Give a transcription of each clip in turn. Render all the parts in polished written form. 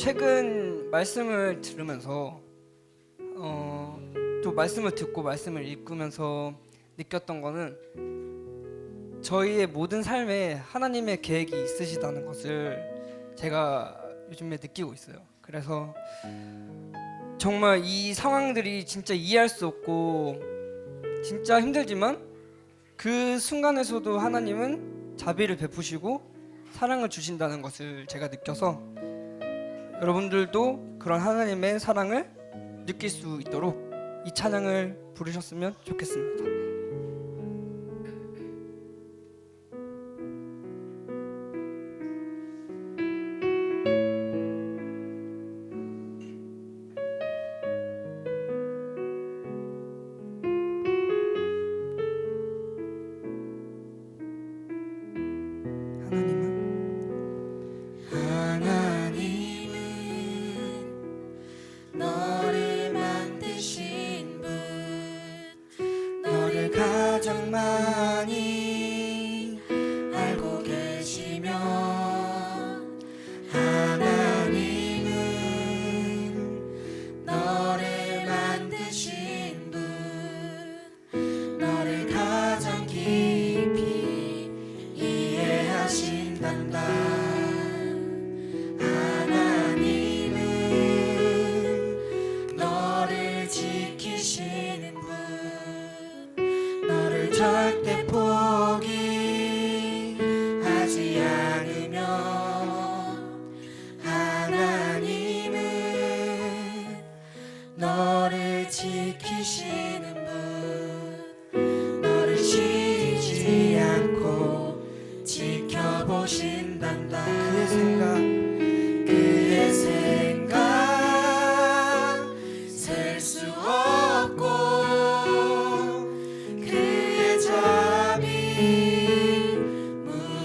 최근 말씀을 들으면서 또 말씀을 듣고 말씀을 읽으면서 느꼈던 거는 저희의 모든 삶에 하나님의 계획이 있으시다는 것을 제가 요즘에 느끼고 있어요. 그래서 정말 이 상황들이 진짜 이해할 수 없고 진짜 힘들지만 그 순간에서도 하나님은 자비를 베푸시고 사랑을 주신다는 것을 제가 느껴서 여러분들도 그런 하나님의 사랑을 느낄 수 있도록 이 찬양을 부르셨으면 좋겠습니다. 너를 만드신 분, 너를 가장 많이 알고 계시며, 하나님은 너를 만드신 분, 너를 가장 깊이 이해하신단다. 절대 포기하지 않으며, 하나님은 너를 지키시는 분, 너를 쉬지 않고 지켜보신단다. 그의 생각 셀 수 없고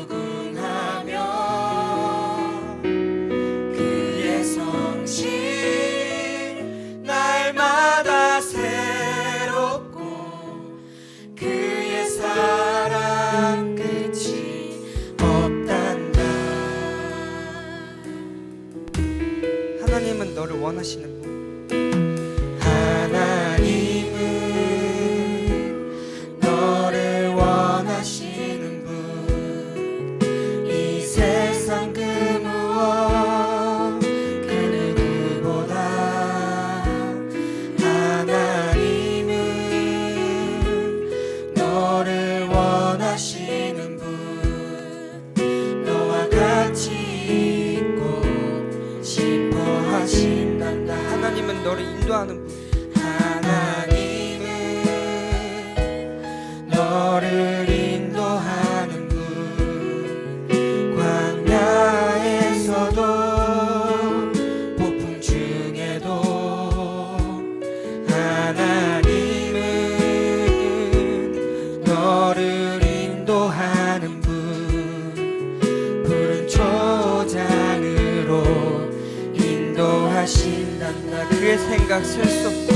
무궁하며, 그의 성실 날마다 새롭고, 그의 사랑 끝이 없단다. 하나님은 너를 원하시는 분, 원하시는 분, 이 세상 그 무엇 그 누구보다 하나님은 너를 원하시는 분, 너와 같이 있고 싶어 하신단다. 하나님은 너를 인도하는 분, 너를 인도하는 분, 광야에서도 폭풍 중에도 하나님은 너를 인도하는 분, 푸른 초장으로 인도하신단다. 그의 생각 셀 수 없고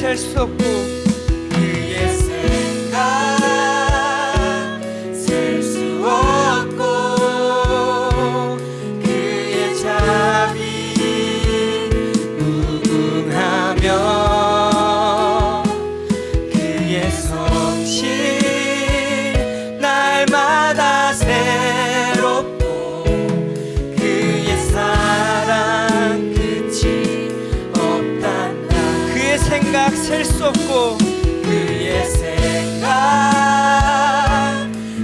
셀 수 없고 그의 생각 셀 수 없고, 그의 자비 무궁하며, 그의 성실 날마다 새롭고, 그의 사랑 끝이 없단다. 그의 생각 셀 수 없고 그의 생각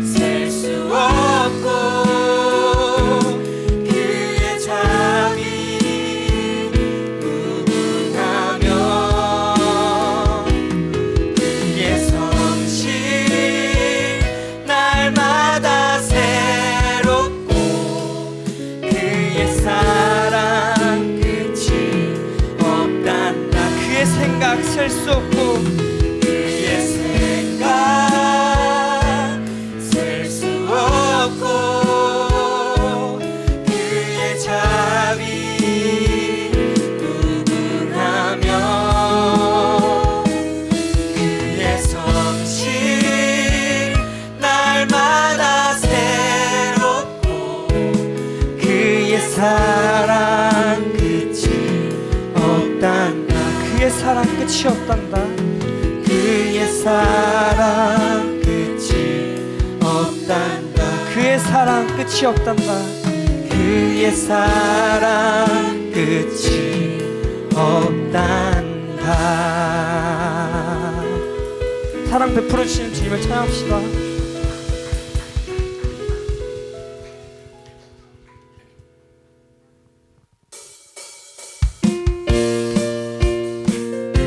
셀 수 없고, 그의 자비 무궁하며, 그의 성실 날마다 새롭고, 그의 사랑 끝이 셀 수 없고 그의 생각 셀 수 없고 그의 자비 무궁하며 그의 성실 날마다 새롭고 그의 사랑 끝이 없단다. 그의 사랑 끝이 없단다. 그의 사랑 끝이 없단다. 그의 사랑 끝이 없단다. 그의 사랑 끝이 없단다. 사랑 베풀어 주시는 주님을 찬양합시다.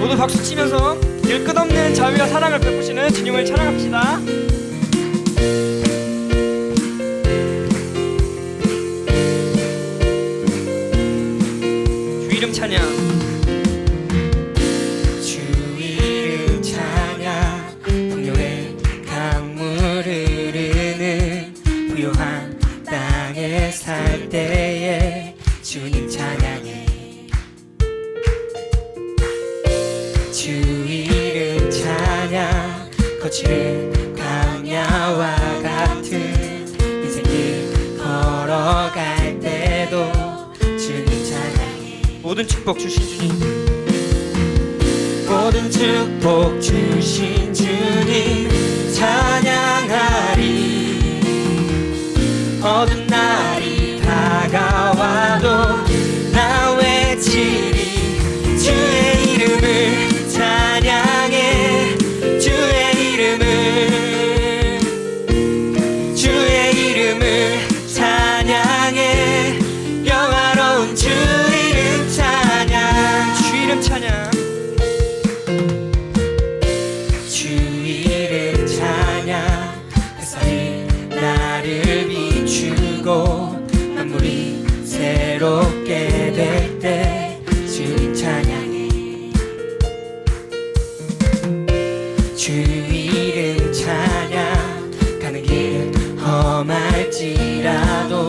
모두 박수 치면서 늘 끝없는 자비와 사랑을 베푸시는 주님을 찬양합시다. 주 이름 찬양. 주 이름 찬양 풍요의 강물 흐르는 부요한 땅에 살 때에 주님 찬양해. 주 이름 찬양 거칠은 광야와 같은 인생길 걸어갈 때도 주님 찬양해. 모든 축복 주신 주님, 모든 축복 주신 주님 찬양하리. 어두운 날이 다가와도 나 외치리. 주의 이름을 찬양해. 주의 이름을 찬양해. 영화로운 주 이름 찬양. 주 이름 찬양. 주 이름 찬양. 햇살이 나를 비추고 만물이 새롭게 될 때 주님 찬양해. 주 이름 찬양. 가는 길 험할지라도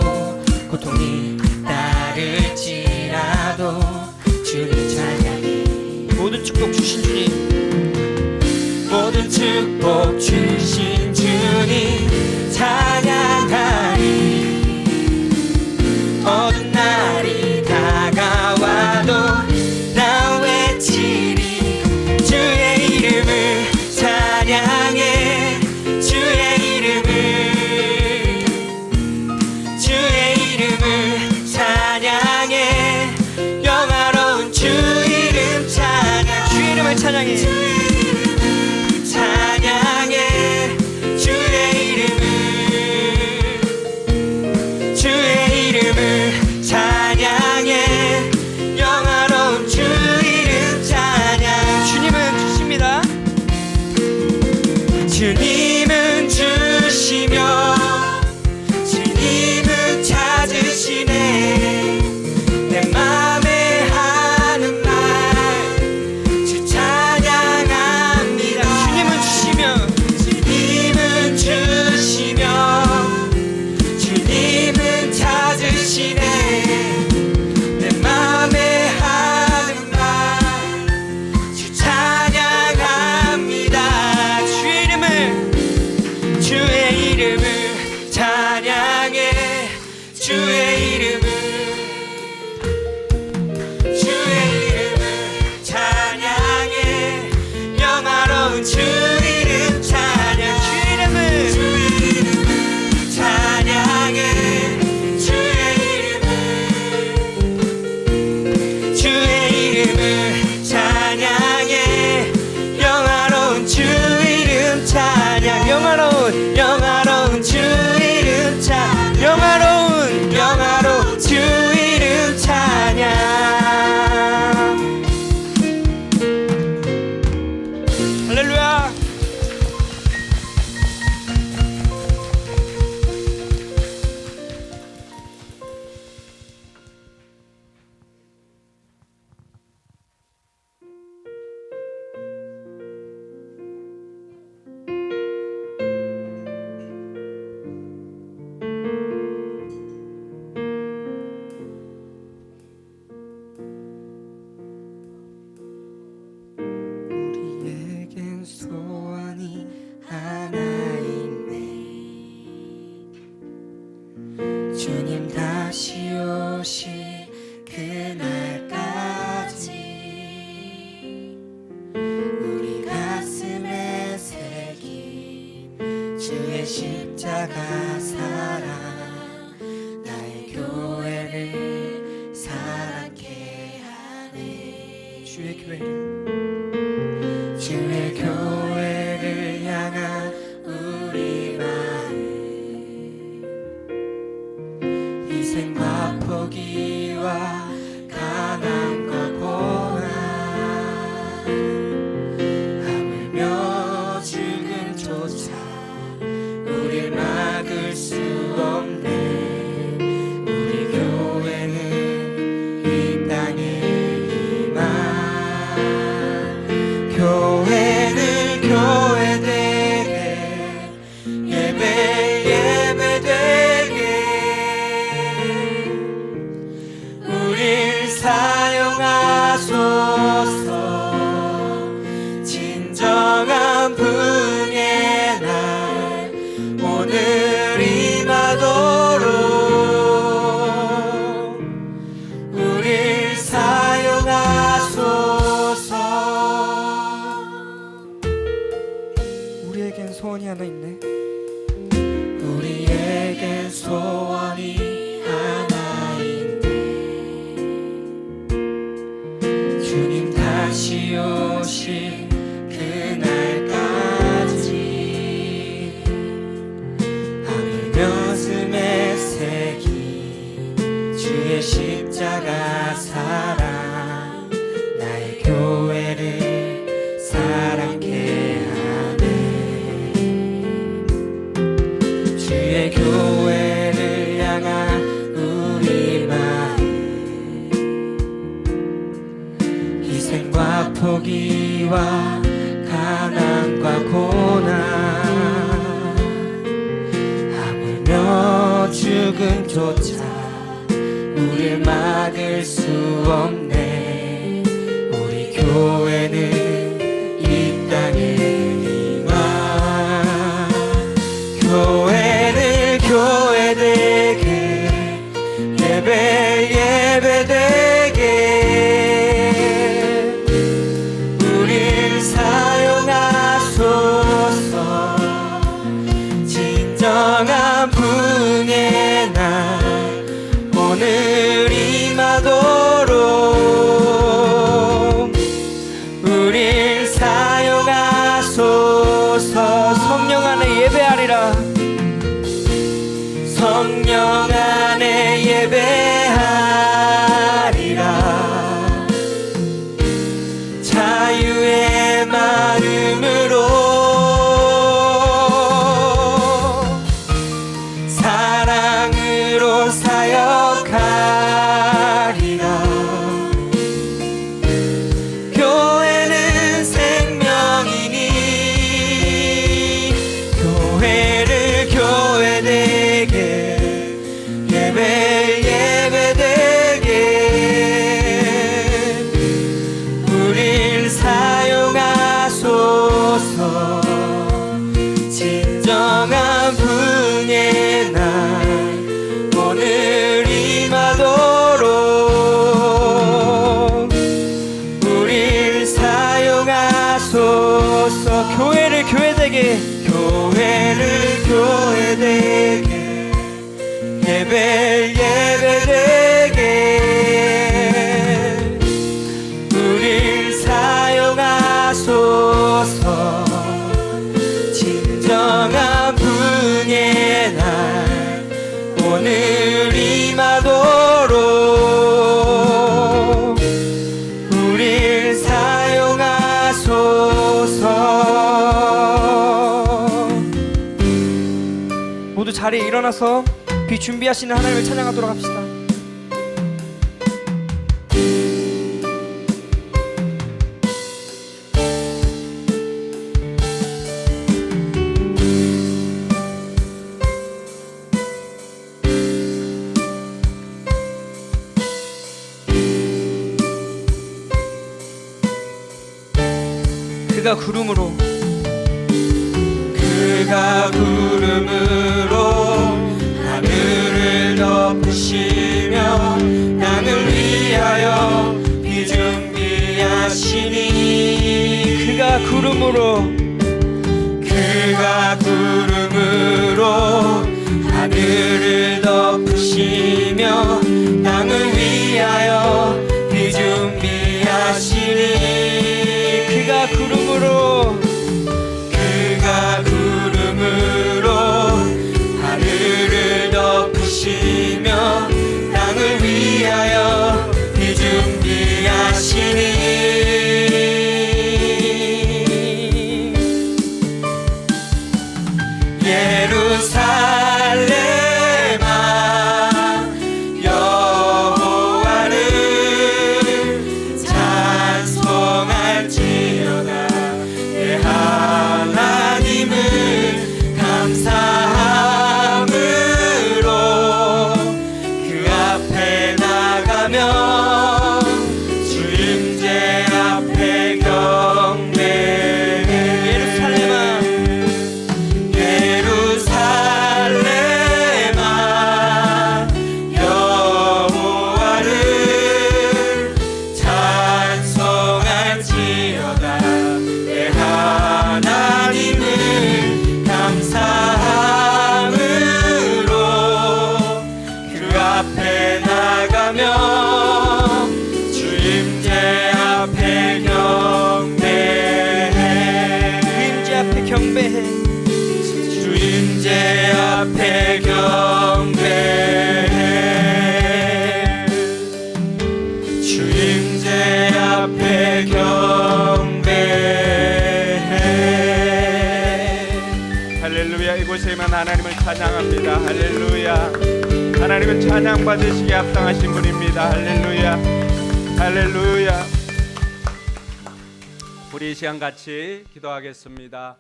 고통이 따를지라도 주님 찬양해. 모든 축복 주신 주님, 모든 축복 주신 주님 찬양하리. 어두운 날이 다가와도 나 외치리. 주의 이름을 찬양해. 주의 이름을 찬양해. 영화로운 주 이름 찬양. 주 이름을 찬양해. 찬양해. 주의 이름을 찬양해. 영화로운 주 이름 찬양. 주님은 주십니다. 주님은 주시며 주님은 찾으시네. 내 맘에 하는 말 주 찬양합니다. 주님은 주시며 주님은 주시며 주님은 찾으시네. 내 맘에 하는 말 주 찬양합니다. 주의 이름을 찬양해. 주의 이름을 찬양해. 영화로운 주 이름 찬양. 주 이름을 찬양해. 주의 이름을 찬양해. 영화로운 주 이름 찬양. 영화로운 주 이름 찬양. 영화로운 주님 다시 오실 그날까지 우리 가슴에 새긴 주의 십자가 사랑 나의 교회를 사랑케 하네. 주의 교회를 향한 우리 마음 희생과 포기와 가난과 고난 하물며 죽음조차 우릴 막을 수 없네. 우리 교회는 이 땅에 이만 교회는 교회되게 예배되게 우릴 사용하소서. 진정한 분의 날 오늘 임하도록 우릴 사용하소서. 우리에겐 소원이 하나 있네. 우리에겐 소원이 하나 있네. 주님 다시 오실 그날까지 하늘 가슴에 새긴 주의 십자가 사랑 나의 교회를 사랑케 하네. 주의 교회를 향한 우리 마음 희생과 포기와 가난과 고난 하물며 죽음조차 우릴 막을 수 없네. 우리 교회는 이 땅에 이만 교회를 교회되게 예배되게 우릴 사용하소서. 진정한 분의 날 오늘 임하도록 우릴 사용하소서. 성령 안에 예배하리라. 성령 안에 예배하리라. 자유의 마음으로 사랑으로 사역하리라. 교회는 생명이니 교회를 교회되게 예배되게 우릴 사용하소서. 진정한 분의 날 오늘 임하도록 우릴 사용하소서. 교회를 교회되게 예배되게 우릴 사용하소서. 진정한 분의 날 오늘 임하도록 우릴 사용하소서. 모두 자리에 일어나서 귀 준비하시는 하나님을 찬양하도록 합시다. 그가 구름으로 하늘을 덮 구름으로 그가 구름으로 하늘을 덮으시며 땅을 위하여 비 준비하시니 그가 구름으로 하늘을 덮으시며 땅을 위하여 비 준비하시니 예루살렘아 여호와를 찬송할지어다 내 하나님을 감사함으로 그 앞에 나가며 주임제 앞에 경배해 예루살렘아 여호와를 찬송할지어다 내 하나님을 감사함으로 그 앞에 나가며 주임제 앞에 경배해 주임제 앞에 경배해 주임제 앞에 경배해 주임제 앞에 경배해 할렐루야. 이곳에 임한 하나님을 찬양합니다. 할렐루야. 하나님은 찬양 받으시기에 합당하신 분입니다. 할렐루야. 할렐루야. 우리 이 시간 같이 기도하겠습니다.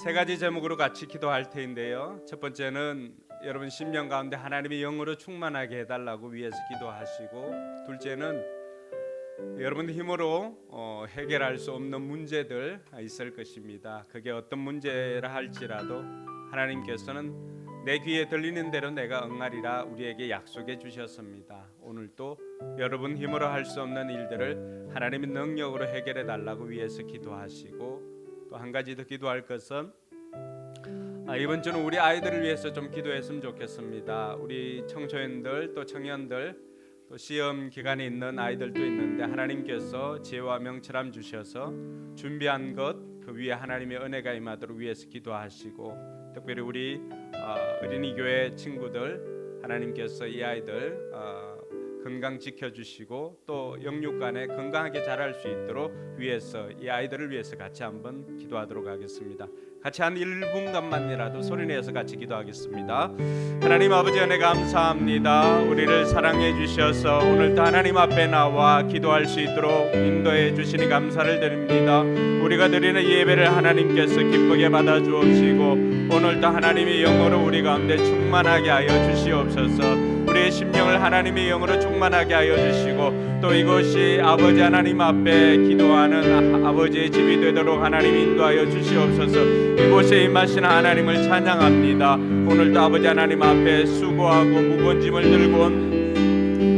세 가지 제목으로 같이 기도할 텐데요. 첫 번째는 여러분 심령 가운데 하나님의 영으로 충만하게 해달라고 위해서 기도하시고, 둘째는 여러분 힘으로 해결할 수 없는 문제들 있을 것입니다. 그게 어떤 문제라 할지라도 하나님께서는 내 귀에 들리는 대로 내가 응하리라 우리에게 약속해 주셨습니다. 오늘도 여러분 힘으로 할 수 없는 일들을 하나님의 능력으로 해결해 달라고 위해서 기도하시고, 또 한 가지 더 기도할 것은 이번 주는 우리 아이들을 위해서 좀 기도했으면 좋겠습니다. 우리 청소년들 또 청년들 또 시험 기간에 있는 아이들도 있는데 하나님께서 지혜와 명철함 주셔서 준비한 것 그 위에 하나님의 은혜가 임하도록 위해서 기도하시고, 특별히 우리 어린이 교회 친구들 하나님께서 이 아이들 건강 지켜주시고 또 영육간에 건강하게 자랄 수 있도록 위해서 이 아이들을 위해서 같이 한번 기도하도록 하겠습니다. 같이 한 1분간만이라도 소리내서 같이 기도하겠습니다. 하나님 아버지 은혜 감사합니다. 우리를 사랑해 주셔서 오늘도 하나님 앞에 나와 기도할 수 있도록 인도해 주시니 감사를 드립니다. 우리가 드리는 예배를 하나님께서 기쁘게 받아 주옵시고, 오늘도 하나님의 영으로 우리 가운데 충만하게 하여 주시옵소서. 우리의 심령을 하나님의 영으로 충만하게 하여 주시고, 또 이것이 아버지 하나님 앞에 기도하는 아버지의 집이 되도록 하나님 인도하여 주시옵소서. 이곳에 임하신 하나님을 찬양합니다. 오늘도 아버지 하나님 앞에 수고하고 무거운 짐을 들고 온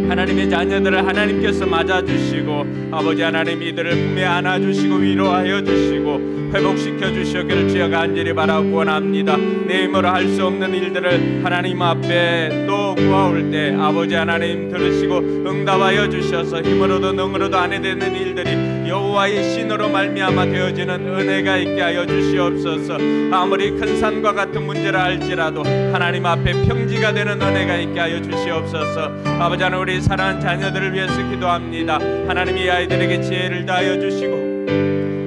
하나님의 자녀들을 하나님께서 맞아주시고, 아버지 하나님 이들을 품에 안아주시고 위로하여 주시고 회복시켜 주시기를 주여 간절히 바라고 원합니다. 내 힘으로 할 수 없는 일들을 하나님 앞에 또 구하올 때 아버지 하나님 들으시고 응답하여 주셔서 힘으로도 능으로도 안 되는 일들이 여호와의 신으로 말미암아 되어지는 은혜가 있게 하여 주시옵소서. 아무리 큰 산과 같은 문제라 할지라도 하나님 앞에 평지가 되는 은혜가 있게 하여 주시옵소서. 아버지 하나님 우리 사랑하는 자녀들을 위해서 기도합니다. 하나님이 이 아이들에게 지혜를 다하여 주시고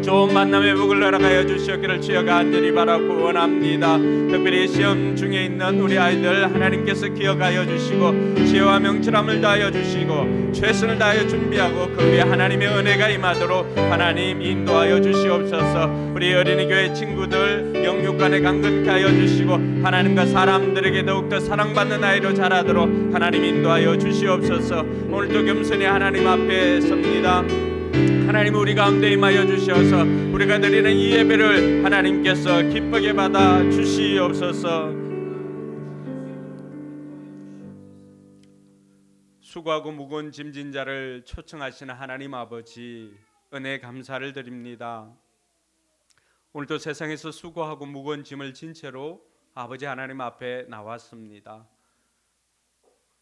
좋은 만남의 복을 허락하여 주시기를 주여 간절히 바라고 원합니다. 특별히 시험 중에 있는 우리 아이들 하나님께서 기억하여 주시고 지혜와 명철함을 다하여 주시고 최선을 다하여 준비하고 그 위에 하나님의 은혜가 임하도록 하나님 인도하여 주시옵소서. 우리 어린이 교회 친구들 영육간에 강건케 하여 주시고 하나님과 사람들에게 더욱더 사랑받는 아이로 자라도록 하나님 인도하여 주시옵소서. 오늘도 겸손히 하나님 앞에 섭니다. 하나님 우리 가운데 임하여 주셔서 우리가 드리는 이 예배를 하나님께서 기쁘게 받아 주시옵소서. 수고하고 무거운 짐진 자를 초청하시는 하나님 아버지 은혜 감사를 드립니다. 오늘도 세상에서 수고하고 무거운 짐을 진 채로 아버지 하나님 앞에 나왔습니다.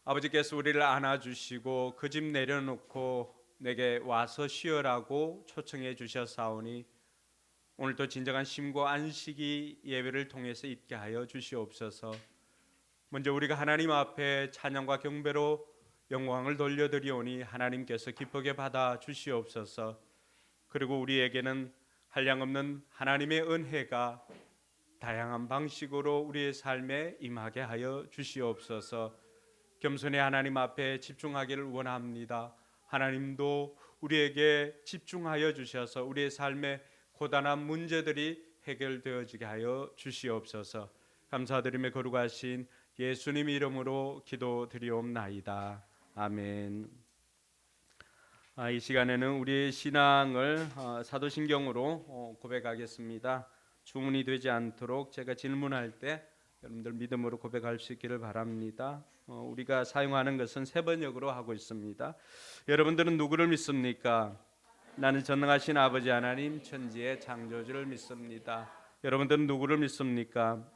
아버지께서 우리를 안아주시고 그 짐 내려놓고 내게 와서 쉬어라고 초청해 주셨사오니 오늘도 진정한 쉼과 안식이 예배를 통해서 있게 하여 주시옵소서. 먼저 우리가 하나님 앞에 찬양과 경배로 영광을 돌려드리오니 하나님께서 기쁘게 받아 주시옵소서. 그리고 우리에게는 한량없는 하나님의 은혜가 다양한 방식으로 우리의 삶에 임하게 하여 주시옵소서. 겸손히 하나님 앞에 집중하기를 원합니다. 하나님도 우리에게 집중하여 주셔서 우리의 삶에 고단한 문제들이 해결되어지게 하여 주시옵소서. 감사드리며 거룩하신 예수님 이름으로 기도드리옵나이다. 아멘. 이 시간에는 우리의 신앙을 사도신경으로 고백하겠습니다. 주문이 되지 않도록 제가 질문할 때 여러분들 믿음으로 고백할 수 있기를 바랍니다. 우리가 사용하는 것은 세 번역으로 하고 있습니다. 여러분들은 누구를 믿습니까? 나는 전능하신 아버지 하나님 천지의 창조주를 믿습니다. 여러분들은 누구를 믿습니까?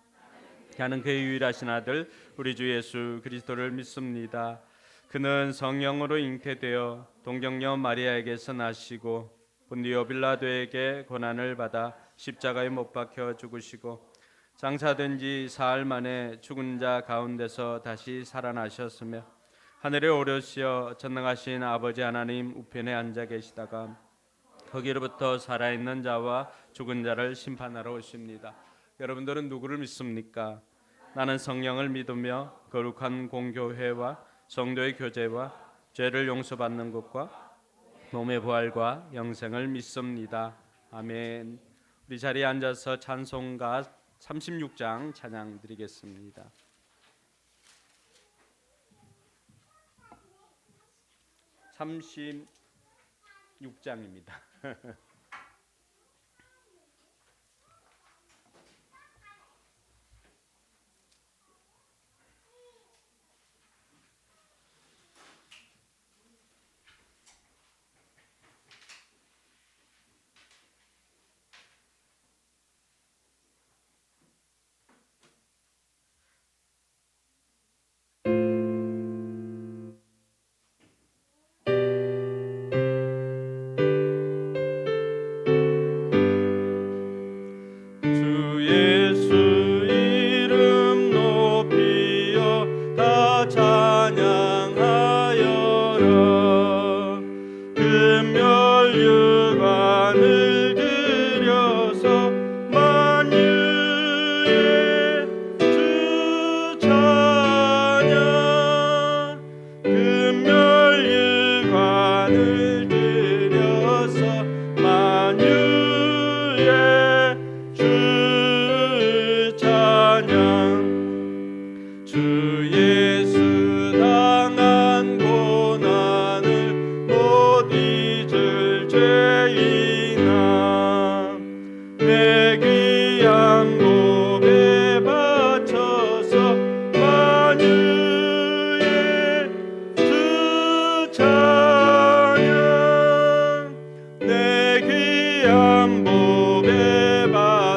나는 그의 유일하신 아들 우리 주 예수 그리스도를 믿습니다. 그는 성령으로 잉태되어 동정녀 마리아에게서 나시고 본디오 빌라도에게 고난을 받아 십자가에 못 박혀 죽으시고 장사된 지 사흘 만에 죽은 자 가운데서 다시 살아나셨으며 하늘에 오르시어 전능하신 아버지 하나님 우편에 앉아 계시다가 거기로부터 살아있는 자와 죽은 자를 심판하러 오십니다. 여러분들은 누구를 믿습니까? 나는 성령을 믿으며 거룩한 공교회와 성도의 교제와 죄를 용서받는 것과 몸의 부활과 영생을 믿습니다. 아멘. 우리 자리에 앉아서 찬송가 36장 찬양 드리겠습니다. 36장입니다.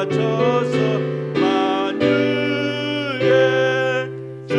바쳐서 만유의 주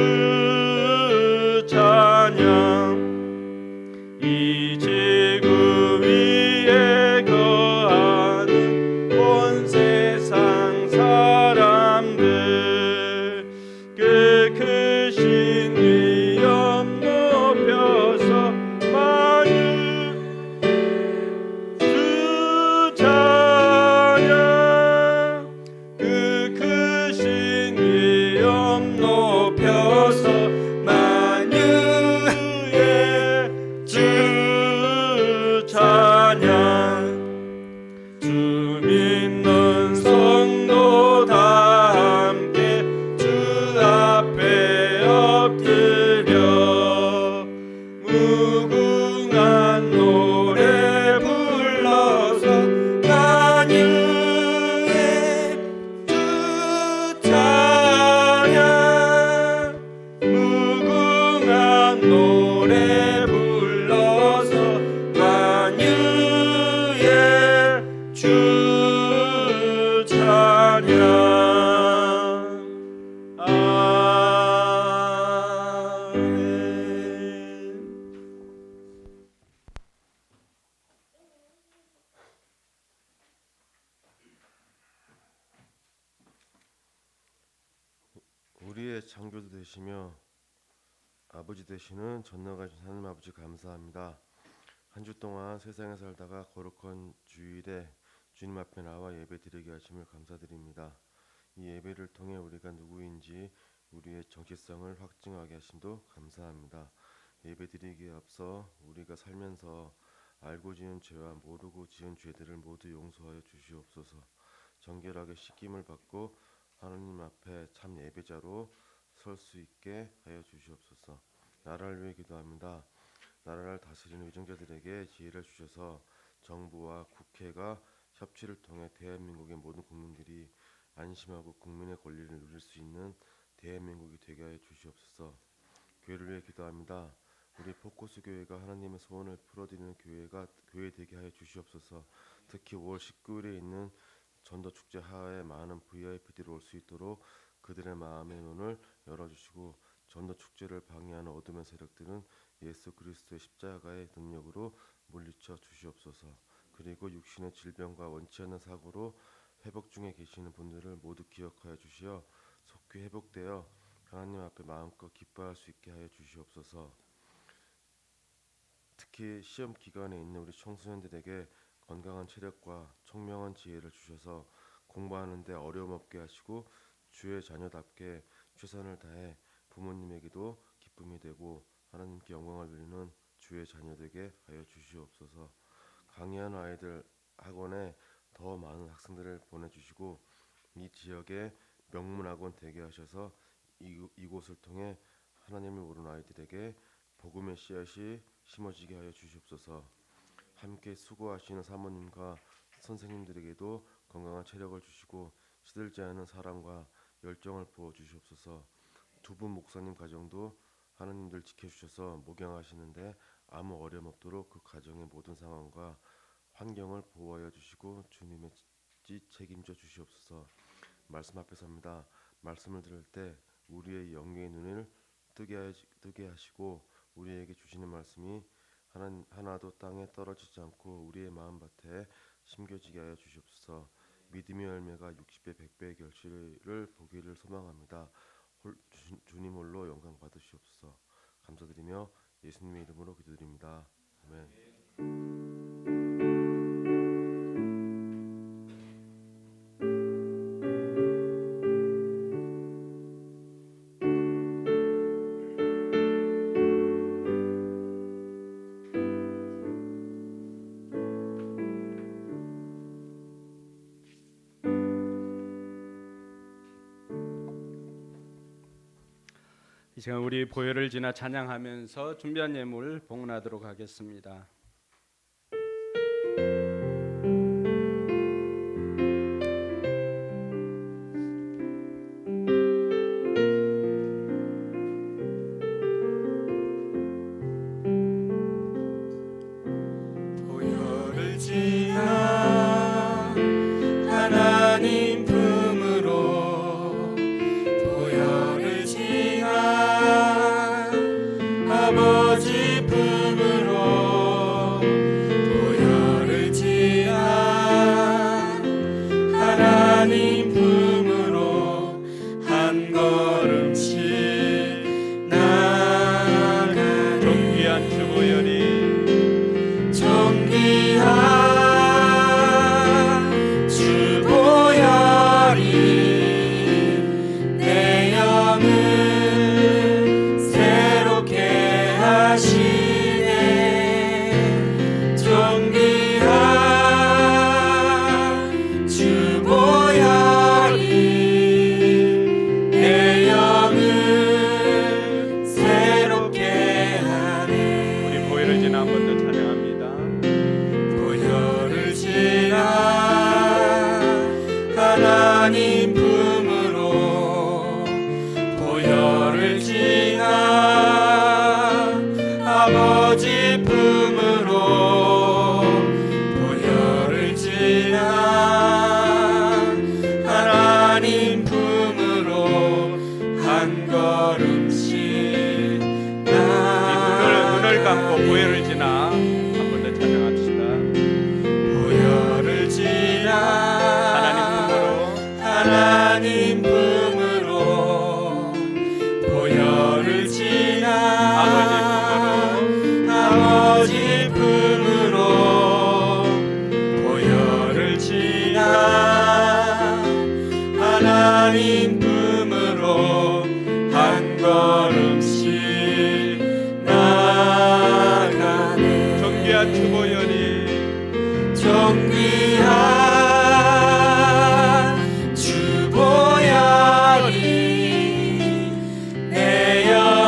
창조주 되시며 아버지 되시는 전능하신 하나님 아버지 감사합니다. 한 주 동안 세상에 살다가 거룩한 주일에 주님 앞에 나와 예배 드리게 하심을 감사드립니다. 이 예배를 통해 우리가 누구인지 우리의 정체성을 확증하게 하심도 감사합니다. 예배 드리기에 앞서 우리가 살면서 알고 지은 죄와 모르고 지은 죄들을 모두 용서하여 주시옵소서. 정결하게 씻김을 받고 하나님 앞에 참 예배자로 설 수 있게 하여 주시옵소서. 나라를 위해 기도합니다. 나라를 다스리는 위정자들에게 지혜를 주셔서 정부와 국회가 협치를 통해 대한민국의 모든 국민들이 안심하고 국민의 권리를 누릴 수 있는 대한민국이 되게 하여 주시옵소서. 교회를 위해 기도합니다. 우리 포커스 교회가 하나님의 소원을 풀어드리는 교회 되게 하여 주시옵소서. 특히 5월 19일에 있는 전도 축제 하에 많은 VIP들이 올 수 있도록 그들의 마음의 문을 열어주시고 전도 축제를 방해하는 어둠의 세력들은 예수 그리스도의 십자가의 능력으로 물리쳐 주시옵소서. 그리고 육신의 질병과 원치 않는 사고로 회복 중에 계시는 분들을 모두 기억하여 주시어 속히 회복되어 하나님 앞에 마음껏 기뻐할 수 있게 하여 주시옵소서. 특히 시험 기간에 있는 우리 청소년들에게 건강한 체력과 총명한 지혜를 주셔서 공부하는 데 어려움 없게 하시고 주의 자녀답게 최선을 다해 부모님에게도 기쁨이 되고 하나님께 영광을 드리는 주의 자녀 되게 하여 주시옵소서. 강의하는 아이들 학원에 더 많은 학생들을 보내주시고 이 지역에 명문학원 되게 하셔서 이곳을 통해 하나님을 모르는 아이들에게 복음의 씨앗이 심어지게 하여 주시옵소서. 함께 수고하시는 사모님과 선생님들에게도 건강한 체력을 주시고 시들지 않은 사랑과 열정을 부어 주시옵소서. 두 분 목사님 가정도 하나님들 지켜주셔서 목양하시는데 아무 어려움 없도록 그 가정의 모든 상황과 환경을 보호하여 주시고 주님의 책임져 주시옵소서. 말씀 앞에 섭니다. 말씀을 들을 때 우리의 영의 눈을 뜨게 하시고 우리에게 주시는 말씀이 하나도 땅에 떨어지지 않고 우리의 마음밭에 심겨지게 하여 주시옵소서. 믿음의 열매가 60배 100배의 결실을 보기를 소망합니다. 주님 홀로 영광 받으시옵소서. 감사드리며 예수님의 이름으로 기도드립니다. 아멘. 이 시간 우리 보혈을 지나 찬양하면서 준비한 예물 봉헌하도록 하겠습니다. 보혈을 지나 하나님 품으로 보혈을 지나 아버지 품으로 보혈을 지나 하나님 품으로 한 걸음씩 나가네. 존귀한 주 보혈이 존귀한 주 보혈이 내 영을 새롭게 하시네. 존귀한 주 보혈이 내 영을 새롭게 하네. 우리 보혈을 지나 한 번 더 찬양합니다. 보혈을 지나 하나님 품으로 보혈을 지나 아버지 품으로 보혈을 지나 하나님 품으로 한 걸음씩 눈을 감고 보혈을 지나 한 번 더 찬양합시다. 보혈을 지나 하나님 품으로 하나님 품으로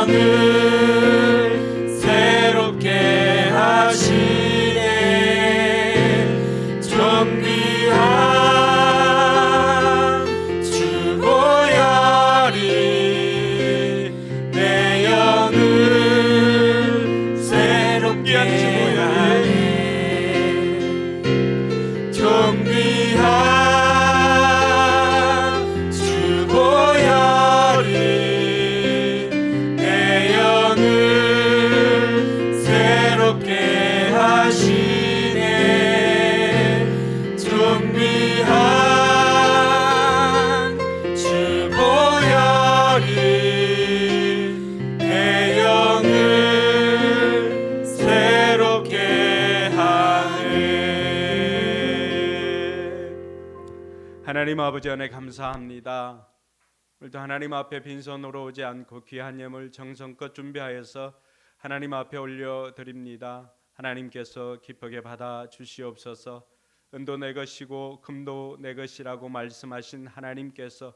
영을 새롭게 하시네. 존귀한 주 보혈이 내 영을 새롭게 하네. 존귀한 주 보혈이 내 영을 새롭게 하시네. 존귀한 주 보혈이 내 영을 새롭게 하네. 하나님 아버지 은혜 감사합니다. 오늘도 하나님 앞에 빈손으로 오지 않고 귀한 예물 정성껏 준비하여서 하나님 앞에 올려드립니다. 하나님께서 기쁘게 받아 주시옵소서. 은도 내 것이고 금도 내 것이라고 말씀하신 하나님께서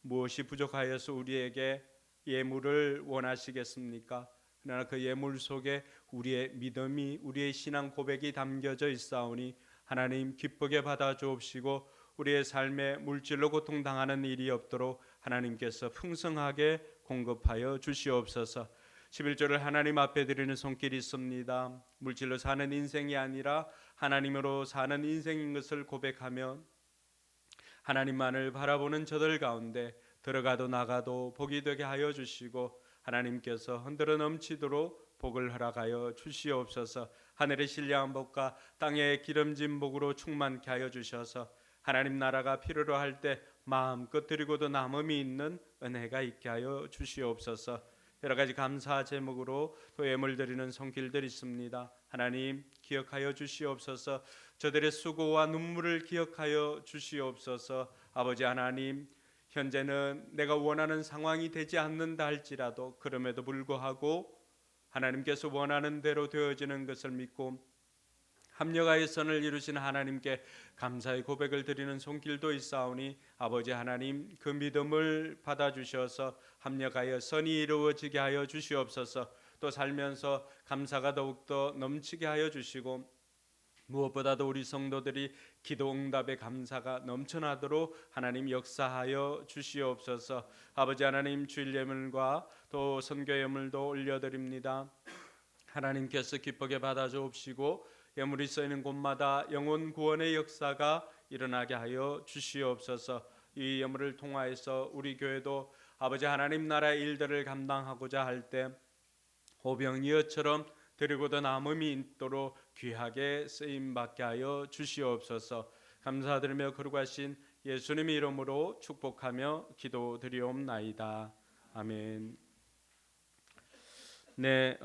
무엇이 부족하여서 우리에게 예물을 원하시겠습니까? 그러나 그 예물 속에 우리의 믿음이, 우리의 신앙 고백이 담겨져 있사오니 하나님 기쁘게 받아 주옵시고 우리의 삶에 물질로 고통당하는 일이 없도록 하나님께서 풍성하게 공급하여 주시옵소서. 11조를 하나님 앞에 드리는 손길이 있습니다. 물질로 사는 인생이 아니라 하나님으로 사는 인생인 것을 고백하며 하나님만을 바라보는 저들 가운데 들어가도 나가도 복이 되게 하여 주시고 하나님께서 흔들어 넘치도록 복을 허락하여 주시옵소서. 하늘의 신령한 복과 땅의 기름진 복으로 충만케 하여 주셔서 하나님 나라가 필요로 할 때 마음껏 드리고도 남음이 있는 은혜가 있게 하여 주시옵소서. 여러 가지 감사 제목으로 또 예물 드리는 손길들이 있습니다. 하나님 기억하여 주시옵소서. 저들의 수고와 눈물을 기억하여 주시옵소서. 아버지 하나님, 현재는 내가 원하는 상황이 되지 않는다 할지라도 그럼에도 불구하고 하나님께서 원하는 대로 되어지는 것을 믿고 합력하여 선을 이루신 하나님께 감사의 고백을 드리는 손길도 있사오니 아버지 하나님, 그 믿음을 받아주셔서 합력하여 선이 이루어지게 하여 주시옵소서. 또 살면서 감사가 더욱더 넘치게 하여 주시고 무엇보다도 우리 성도들이 기도 응답의 감사가 넘쳐나도록 하나님 역사하여 주시옵소서. 아버지 하나님, 주일 예물과 또 선교 예물도 올려드립니다. 하나님께서 기쁘게 받아주옵시고 예물이 쓰이는 곳마다 영혼 구원의 역사가 일어나게 하여 주시옵소서. 이 예물을 통하여서 우리 교회도 아버지 하나님 나라의 일들을 감당하고자 할 때 호병이어처럼 드리고도 남음이 있도록 귀하게 쓰임받게 하여 주시옵소서. 감사드리며 거룩하신 예수님의 이름으로 축복하며 기도드리옵나이다. 아멘. 네,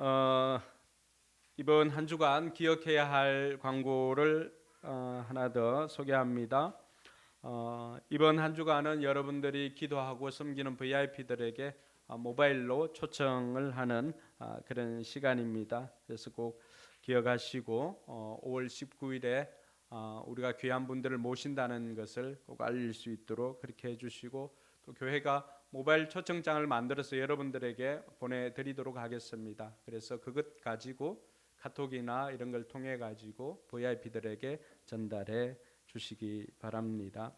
이번 한 주간 기억해야 할 광고를 하나 더 소개합니다. 이번 한 주간은 여러분들이 기도하고 섬기는 VIP들에게 모바일로 초청을 하는 그런 시간입니다. 그래서 꼭 기억하시고 5월 19일에 우리가 귀한 분들을 모신다는 것을 꼭 알릴 수 있도록 그렇게 해주시고, 또 교회가 모바일 초청장을 만들어서 여러분들에게 보내드리도록 하겠습니다. 그래서 그것 가지고 카톡이나 이런 걸 통해 가지고 VIP들에게 전달해 주시기 바랍니다.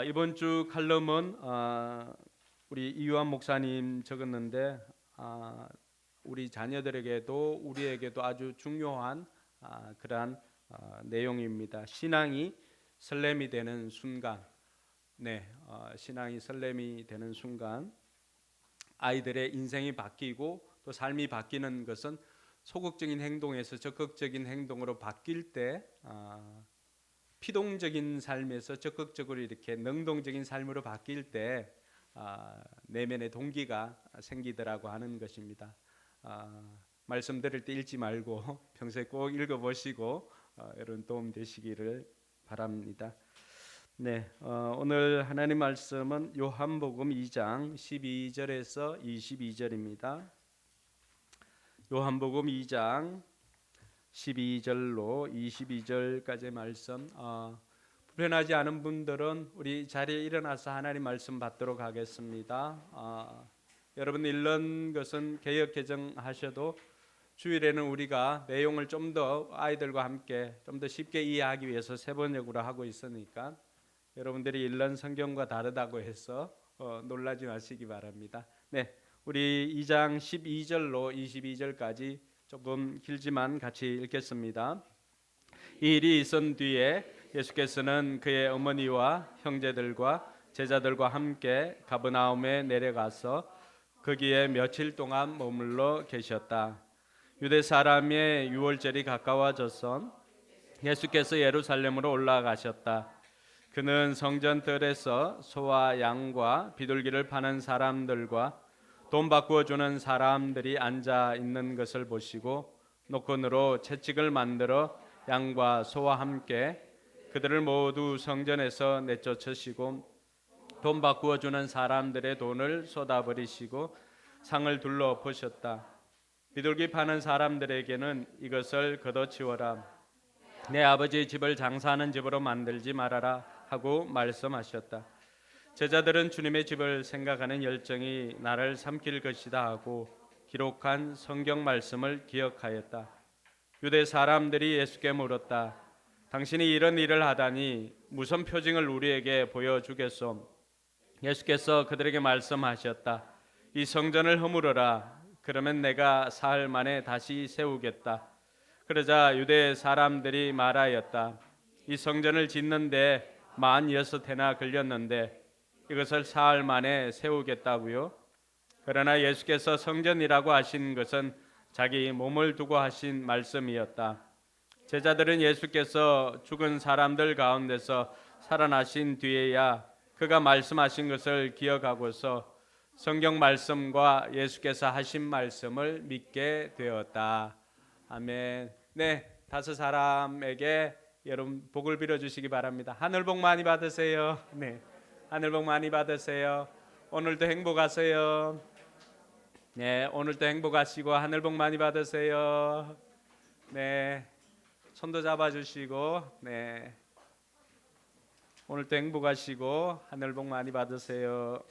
이번 주 칼럼은 우리 이유한 목사님 적었는데 우리 자녀들에게도 우리에게도 아주 중요한 그러한 내용입니다. 신앙이 설렘이 되는 순간, 신앙이 설렘이 되는 순간, 아이들의 인생이 바뀌고 또 삶이 바뀌는 것은 소극적인 행동에서 적극적인 행동으로 바뀔 때, 피동적인 삶에서 적극적으로 이렇게 능동적인 삶으로 바뀔 때 내면의 동기가 생기더라고 하는 것입니다. 말씀 드릴 때 읽지 말고 평소에 꼭 읽어보시고 여러분 도움 되시기를 바랍니다. 오늘 하나님 말씀은 요한복음 2장 12절에서 22절입니다. 요한복음 2장 12절로 22절까지의 말씀, 불편하지 않은 분들은 우리 자리에 일어나서 하나님 말씀 받도록 하겠습니다. 여러분 읽는 것은 개역 개정하셔도 주일에는 우리가 내용을 좀 더 아이들과 함께 좀 더 쉽게 이해하기 위해서 세 번역으로 하고 있으니까 여러분들이 읽는 성경과 다르다고 해서 놀라지 마시기 바랍니다. 네, 우리 2장 12절로 22절까지 조금 길지만 같이 읽겠습니다. 이 일이 있은 뒤에 예수께서는 그의 어머니와 형제들과 제자들과 함께 가버나움에 내려가서 거기에 며칠 동안 머물러 계셨다. 유대 사람의 유월절이 가까워져서 예수께서 예루살렘으로 올라가셨다. 그는 성전들에서 소와 양과 비둘기를 파는 사람들과 돈 바꾸어 주는 사람들이 앉아 있는 것을 보시고 노건으로 채찍을 만들어 양과 소와 함께 그들을 모두 성전에서 내쫓으시고 돈 바꾸어 주는 사람들의 돈을 쏟아버리시고 상을 둘러 엎으셨다. 비둘기 파는 사람들에게는 이것을 걷어치워라. 내 아버지의 집을 장사하는 집으로 만들지 말아라 하고 말씀하셨다. 제자들은 주님의 집을 생각하는 열정이 나를 삼킬 것이다 하고 기록한 성경 말씀을 기억하였다. 유대 사람들이 예수께 물었다. 당신이 이런 일을 하다니 무슨 표징을 우리에게 보여주겠소? 예수께서 그들에게 말씀하셨다. 이 성전을 허물어라. 그러면 내가 사흘 만에 다시 세우겠다. 그러자 유대 사람들이 말하였다. 이 성전을 짓는데 46해나 걸렸는데 이것을 사흘 만에 세우겠다고요? 그러나 예수께서 성전이라고 하신 것은 자기 몸을 두고 하신 말씀이었다. 제자들은 예수께서 죽은 사람들 가운데서 살아나신 뒤에야 그가 말씀하신 것을 기억하고서 성경 말씀과 예수께서 하신 말씀을 믿게 되었다. 아멘. 네, 5사람에게 여러분 복을 빌어 주시기 바랍니다. 하늘 복 많이 받으세요. 네, 하늘 복 많이 받으세요. 오늘도 행복하세요. 네, 오늘도 행복하시고 하늘 복 많이 받으세요. 네, 손도 잡아주시고, 네, 오늘도 행복하시고 하늘 복 많이 받으세요.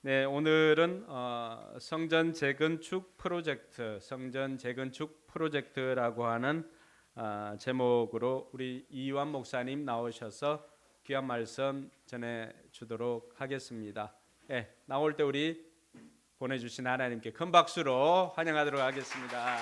네, 오늘은 성전 재건축 프로젝트라고 하는 제목으로 우리 이완 목사님 나오셔서 귀한 말씀 전해 주도록 하겠습니다. 네, 나올 때 우리 보내주신 하나님께 큰 박수로 환영하도록 하겠습니다.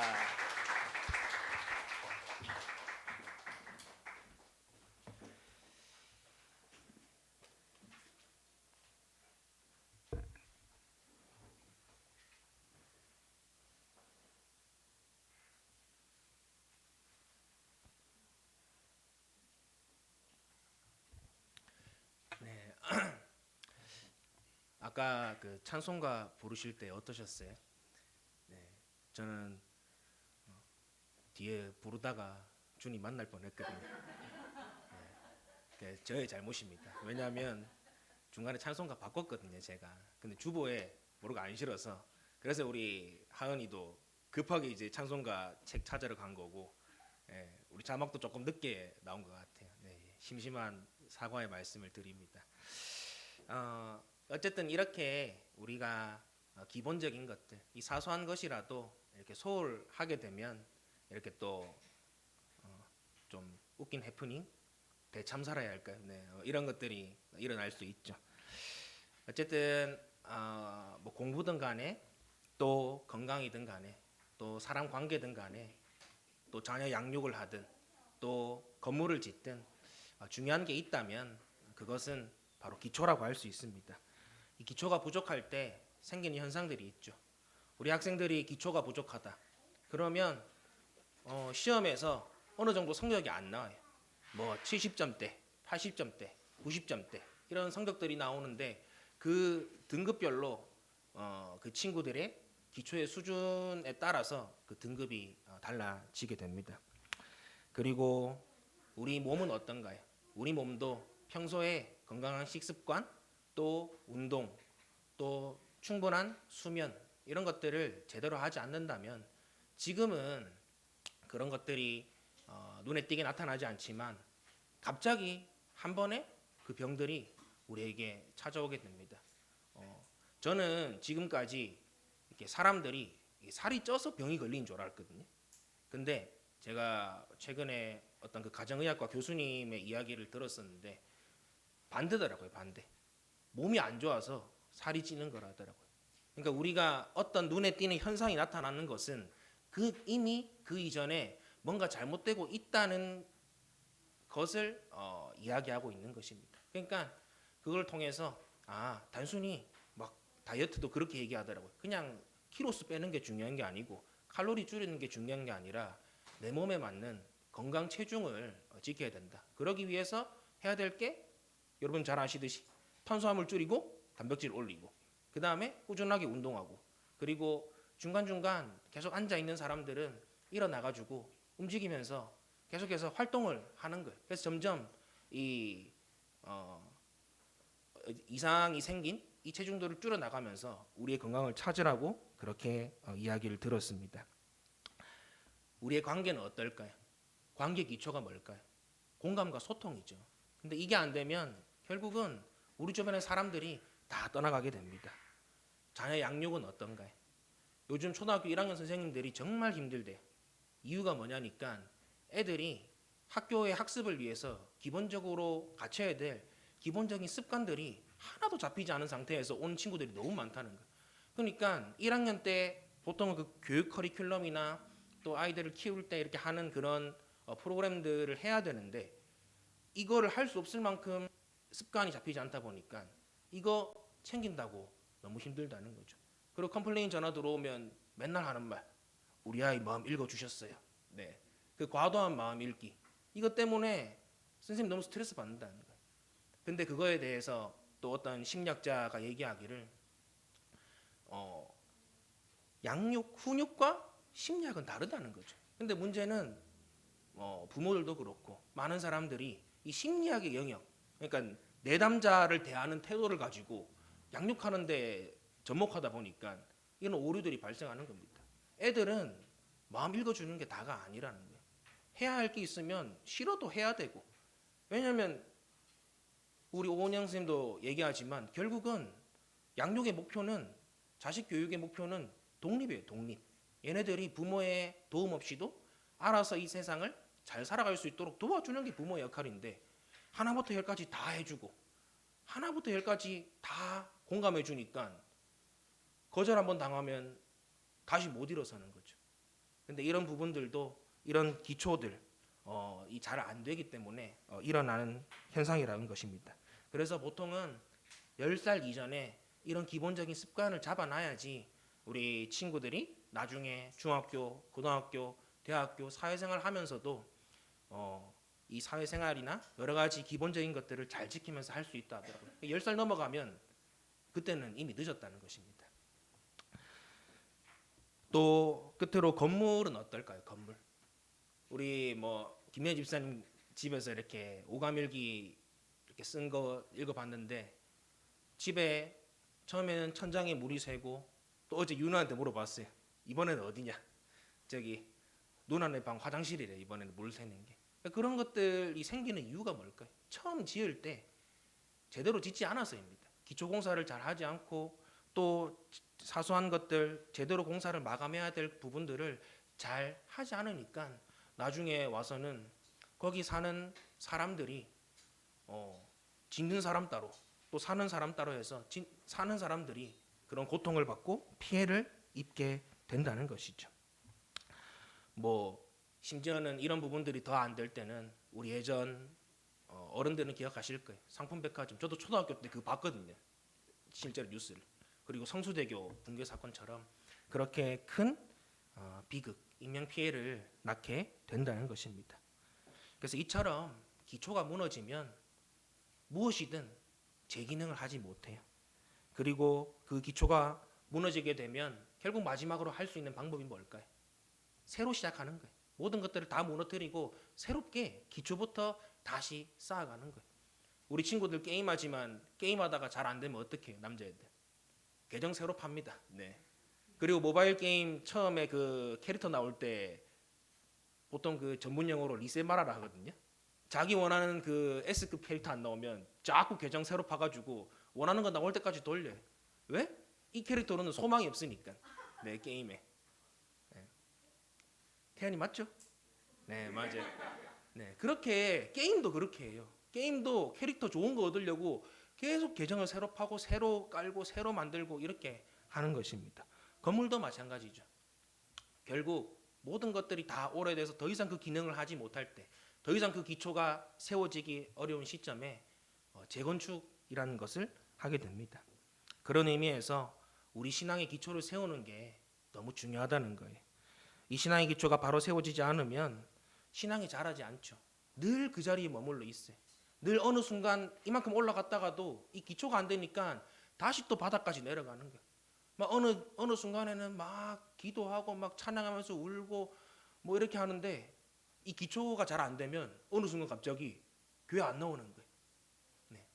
아까 그 찬송가 부르실 때 어떠셨어요? 네, 저는 뒤에 부르다가 주님 만날 뻔했거든요. 네, 저의 잘못입니다. 왜냐하면 중간에 찬송가 바꿨거든요, 제가. 근데 주보에 뭐가 안 실어서 그래서 우리 하은이도 급하게 이제 찬송가 책 찾으러 간 거고, 우리 자막도 조금 늦게 나온 것 같아요. 네, 심심한 사과의 말씀을 드립니다. 어쨌든 이렇게 우리가 기본적인 것들, 이 사소한 것이라도 이렇게 소홀하게 되면 이렇게 또 좀 웃긴 해프닝, 대참사라 해야 할까요? 네, 이런 것들이 일어날 수 있죠. 어쨌든 뭐 공부든 간에 또 건강이든 간에 또 사람 관계든 간에 또 자녀 양육을 하든 또 건물을 짓든 중요한 게 있다면 그것은 바로 기초라고 할 수 있습니다. 이 기초가 부족할 때 생기는 현상들이 있죠. 우리 학생들이 기초가 부족하다. 그러면 시험에서 어느 정도 성적이 안 나와요. 뭐 70점대, 80점대, 90점대 이런 성적들이 나오는데 그 등급별로 그 친구들의 기초의 수준에 따라서 그 등급이 달라지게 됩니다. 그리고 우리 몸은 어떤가요? 우리 몸도 평소에 건강한 식습관, 또 운동, 또 충분한 수면 이런 것들을 제대로 하지 않는다면 지금은 그런 것들이 눈에 띄게 나타나지 않지만 갑자기 한 번에 그 병들이 우리에게 찾아오게 됩니다. 저는 지금까지 이렇게 사람들이 살이 쪄서 병이 걸린 줄 알았거든요. 근데 제가 최근에 어떤 그 가정의학과 교수님의 이야기를 들었었는데 반대더라고요. 반대. 몸이 안 좋아서 살이 찌는 거라더라고요. 그러니까 우리가 어떤 눈에 띄는 현상이 나타나는 것은 이미 그 이전에 뭔가 잘못되고 있다는 것을 이야기하고 있는 것입니다. 그러니까 그걸 통해서 단순히 막 다이어트도 그렇게 얘기하더라고요. 그냥 키로수 빼는 게 중요한 게 아니고 칼로리 줄이는 게 중요한 게 아니라 내 몸에 맞는 건강 체중을 지켜야 된다. 그러기 위해서 해야 될 게 여러분 잘 아시듯이 탄수화물 줄이고 단백질 올리고 그 다음에 꾸준하게 운동하고 그리고 중간중간 계속 앉아 있는 사람들은 일어나가지고 움직이면서 계속해서 활동을 하는 거예요. 그래서 점점 이상이 생긴 이 체중들을 줄여 나가면서 우리의 건강을 찾으라고 그렇게 이야기를 들었습니다. 우리의 관계는 어떨까요? 관계 기초가 뭘까요? 공감과 소통이죠. 근데 이게 안 되면 결국은 우리 주변의 사람들이 다 떠나가게 됩니다. 자녀 양육은 어떤가요? 요즘 초등학교 1학년 선생님들이 정말 힘들대요. 이유가 뭐냐니까 애들이 학교의 학습을 위해서 기본적으로 갖춰야 될 기본적인 습관들이 하나도 잡히지 않은 상태에서 온 친구들이 너무 많다는 거예요. 그러니까 1학년 때 보통 그 교육 커리큘럼이나 또 아이들을 키울 때 이렇게 하는 그런 프로그램들을 해야 되는데 이거를 할 수 없을 만큼 습관이 잡히지 않다 보니까 이거 챙긴다고 너무 힘들다는 거죠. 그리고 컴플레인 전화 들어오면 맨날 하는 말, 우리 아이 마음 읽어주셨어요. 네, 그 과도한 마음 읽기 이것 때문에 선생님 너무 스트레스 받는다는 거예요. 근데 그거에 대해서 또 어떤 심리학자가 얘기하기를 양육, 훈육과 심리학은 다르다는 거죠. 근데 문제는 부모들도 그렇고 많은 사람들이 이 심리학의 영역, 그러니까 내담자를 대하는 태도를 가지고 양육하는데 접목하다 보니까 이런 오류들이 발생하는 겁니다. 애들은 마음 읽어주는 게 다가 아니라는 거예요. 해야 할 게 있으면 싫어도 해야 되고, 왜냐하면 우리 오은영 선생님도 얘기하지만 결국은 양육의 목표는, 자식 교육의 목표는 독립이에요. 독립. 얘네들이 부모의 도움 없이도 알아서 이 세상을 잘 살아갈 수 있도록 도와주는 게 부모의 역할인데 하나부터 열까지 다 해주고 하나부터 열까지 다 공감해 주니까 거절 한번 당하면 다시 못 일어서는 거죠. 근데 이런 부분들도 이런 기초들 이 잘 안 되기 때문에 일어나는 현상이라는 것입니다. 그래서 보통은 10살 이전에 이런 기본적인 습관을 잡아놔야지 우리 친구들이 나중에 중학교, 고등학교, 대학교, 사회생활 하면서도 이 사회생활이나 여러 가지 기본적인 것들을 잘 지키면서 할 수 있다 하더라고요. 10살 넘어가면 그때는 이미 늦었다는 것입니다. 또 끝으로 건물은 어떨까요? 건물. 우리 김현 집사님 집에서 이렇게 오감일기 이렇게 쓴 거 읽어봤는데 집에 처음에는 천장에 물이 새고 또 어제 윤아한테 물어봤어요. 이번에는 어디냐? 저기 누나네 방 화장실이래. 이번에는 물 새는 게. 그런 것들이 생기는 이유가 뭘까요? 처음 지을 때 제대로 짓지 않아서입니다. 기초공사를 잘 하지 않고 또 사소한 것들 제대로 공사를 마감해야 될 부분들을 잘 하지 않으니까 나중에 와서는 거기 사는 사람들이 짓는 사람 따로 또 사는 사람 따로 해서 사는 사람들이 그런 고통을 받고 피해를 입게 된다는 것이죠. 심지어는 이런 부분들이 더 안 될 때는 우리 예전 어른들은 기억하실 거예요. 상품백화점, 저도 초등학교 때 그거 봤거든요. 실제로 뉴스를. 그리고 성수대교 붕괴 사건처럼 그렇게 큰 비극, 인명 피해를 낳게 된다는 것입니다. 그래서 이처럼 기초가 무너지면 무엇이든 제 기능을 하지 못해요. 그리고 그 기초가 무너지게 되면 결국 마지막으로 할 수 있는 방법이 뭘까요? 새로 시작하는 거예요. 모든 것들을 다 무너뜨리고 새롭게 기초부터 다시 쌓아가는 거예요. 우리 친구들 게임하지만 게임하다가 잘 안 되면 어떻게 해요? 남자애들 계정 새로 팝니다. 네. 그리고 모바일 게임 처음에 그 캐릭터 나올 때 보통 그 전문 용어로 리셋 말하라 하거든요. 자기 원하는 그 S급 캐릭터 안 나오면 자꾸 계정 새로 파가지고 원하는 거 나올 때까지 돌려요. 왜? 이 캐릭터로는 소망이 없으니까. 네, 게임에. 네. 태연이 맞죠? 네, 맞아요. 네, 그렇게 게임도 그렇게 해요. 게임도 캐릭터 좋은 거 얻으려고 계속 계정을 새로 파고 새로 깔고 새로 만들고 이렇게 하는 것입니다. 건물도 마찬가지죠. 결국 모든 것들이 다 오래돼서 더 이상 그 기능을 하지 못할 때, 더 이상 그 기초가 세워지기 어려운 시점에 재건축이라는 것을 하게 됩니다. 그런 의미에서 우리 신앙의 기초를 세우는 게 너무 중요하다는 거예요. 이 신앙의 기초가 바로 세워지지 않으면 신앙이 자라지 않죠. 늘 그 자리에 머물러 있어요. 늘 어느 순간 이만큼 올라갔다가도 이 기초가 안 되니까 다시 또 바닥까지 내려가는 거예요. 막 어느 순간에는 막 기도하고 막 찬양하면서 울고 뭐 이렇게 하는데 이 기초가 잘 안 되면 어느 순간 갑자기 교회 안 나오는 거예요. 네.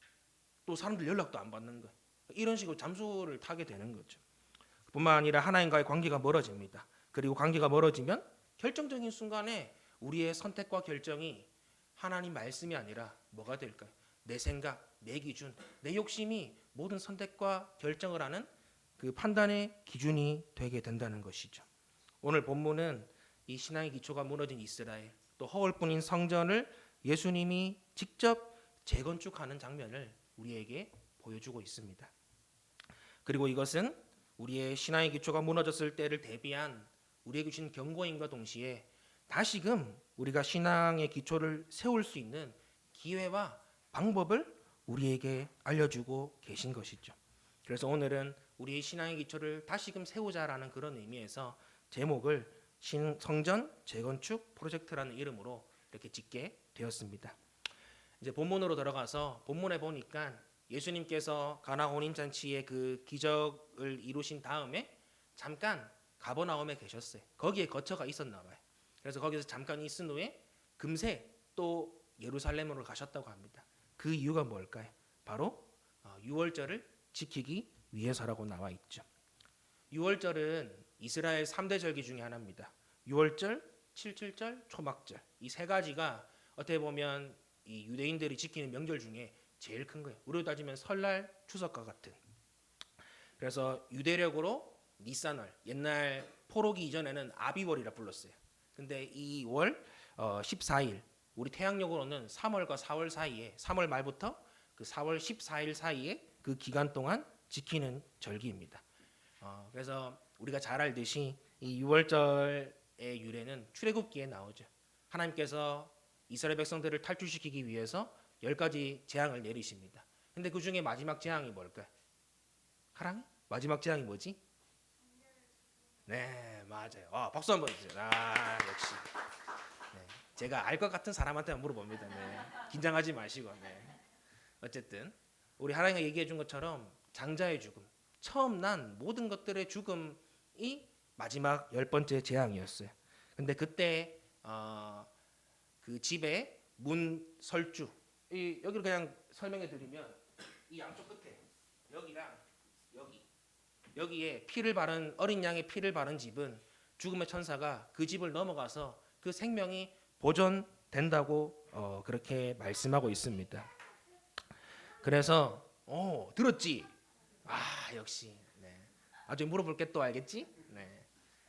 또 사람들 연락도 안 받는 거예요. 이런 식으로 잠수를 타게 되는 거죠. 뿐만 아니라 하나님과의 관계가 멀어집니다. 그리고 관계가 멀어지면 결정적인 순간에 우리의 선택과 결정이 하나님 말씀이 아니라 뭐가 될까요? 내 생각, 내 기준, 내 욕심이 모든 선택과 결정을 하는 그 판단의 기준이 되게 된다는 것이죠. 오늘 본문은 이 신앙의 기초가 무너진 이스라엘, 또 허울뿐인 성전을 예수님이 직접 재건축하는 장면을 우리에게 보여주고 있습니다. 그리고 이것은 우리의 신앙의 기초가 무너졌을 때를 대비한 우리에게 주신 경고임과 동시에 다시금 우리가 신앙의 기초를 세울 수 있는 기회와 방법을 우리에게 알려주고 계신 것이죠. 그래서 오늘은 우리의 신앙의 기초를 다시금 세우자라는 그런 의미에서 제목을 성전 재건축 프로젝트라는 이름으로 이렇게 짓게 되었습니다. 이제 본문으로 들어가서 본문에 보니까 예수님께서 가나 혼인잔치의 그 기적을 이루신 다음에 잠깐 가버나움에 계셨어요. 거기에 거처가 있었나 봐요. 그래서 거기서 잠깐 있은 후에 금세 또 예루살렘으로 가셨다고 합니다. 그 이유가 뭘까요? 바로 유월절을 지키기 위해서라고 나와 있죠. 유월절은 이스라엘 3대 절기 중에 하나입니다. 유월절, 칠칠절, 초막절. 이 세 가지가 어떻게 보면 이 유대인들이 지키는 명절 중에 제일 큰 거예요. 우리로 따지면 설날, 추석과 같은. 그래서 유대력으로 니산월, 옛날 포로기 이전에는 아비월이라 불렀어요. 근데 이 월 14일, 우리 태양력으로는 3월과 4월 사이에 3월 말부터 그 4월 14일 사이에 그 기간 동안 지키는 절기입니다. 그래서 우리가 잘 알듯이 이 유월절의 유래는 출애굽기에 나오죠. 하나님께서 이스라엘 백성들을 탈출시키기 위해서 10가지 재앙을 내리십니다. 근데 그 중에 마지막 재앙이 뭘까요? 하랑이? 마지막 재앙이 뭐지? 네, 맞아요. 박수 한번 주세요. 역시. 네, 제가 알 것 같은 사람한테만 물어봅니다. 네, 긴장하지 마시고. 네. 어쨌든 우리 하랑이가 얘기해 준 것처럼 장자의 죽음, 처음 난 모든 것들의 죽음이 마지막 10번째 재앙이었어요. 근데 그때 그 집에 문설주, 여기를 그냥 설명해 드리면 이 양쪽 끝에 여기랑 여기에 피를 바른 어린 양의 피를 바른 집은 죽음의 천사가 그 집을 넘어가서 그 생명이 보존된다고 그렇게 말씀하고 있습니다. 그래서 들었지? 역시. 네. 나중에 물어볼 게 또 알겠지? 네.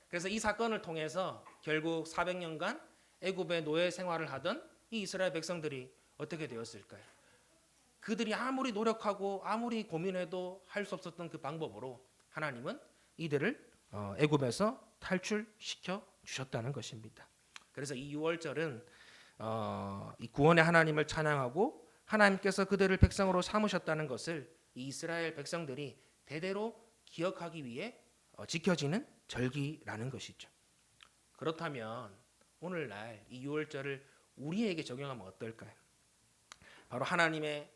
그래서 이 사건을 통해서 결국 400년간 애굽의 노예 생활을 하던 이 이스라엘 백성들이 어떻게 되었을까요? 그들이 아무리 노력하고 아무리 고민해도 할 수 없었던 그 방법으로 하나님은 이들을 애굽에서 탈출시켜 주셨다는 것입니다. 그래서 이 유월절은 이 구원의 하나님을 찬양하고 하나님께서 그들을 백성으로 삼으셨다는 것을 이 이스라엘 백성들이 대대로 기억하기 위해 지켜지는 절기라는 것이죠. 그렇다면 오늘날 이 유월절을 우리에게 적용하면 어떨까요? 바로 하나님의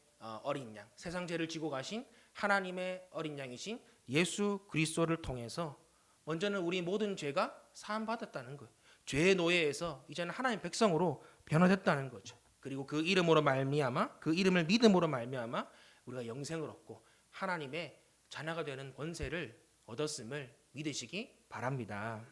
어린 양, 세상 죄를 지고 가신 하나님의 어린 양이신 예수 그리스도를 통해서 먼저는 우리 모든 죄가 사함 받았다는 거예요. 죄의 노예에서 이제는 하나님 백성으로 변화됐다는 거죠. 그리고 그 이름으로 말미암아, 그 이름을 믿음으로 말미암아 우리가 영생을 얻고 하나님의 자녀가 되는 권세를 얻었음을 믿으시기 바랍니다.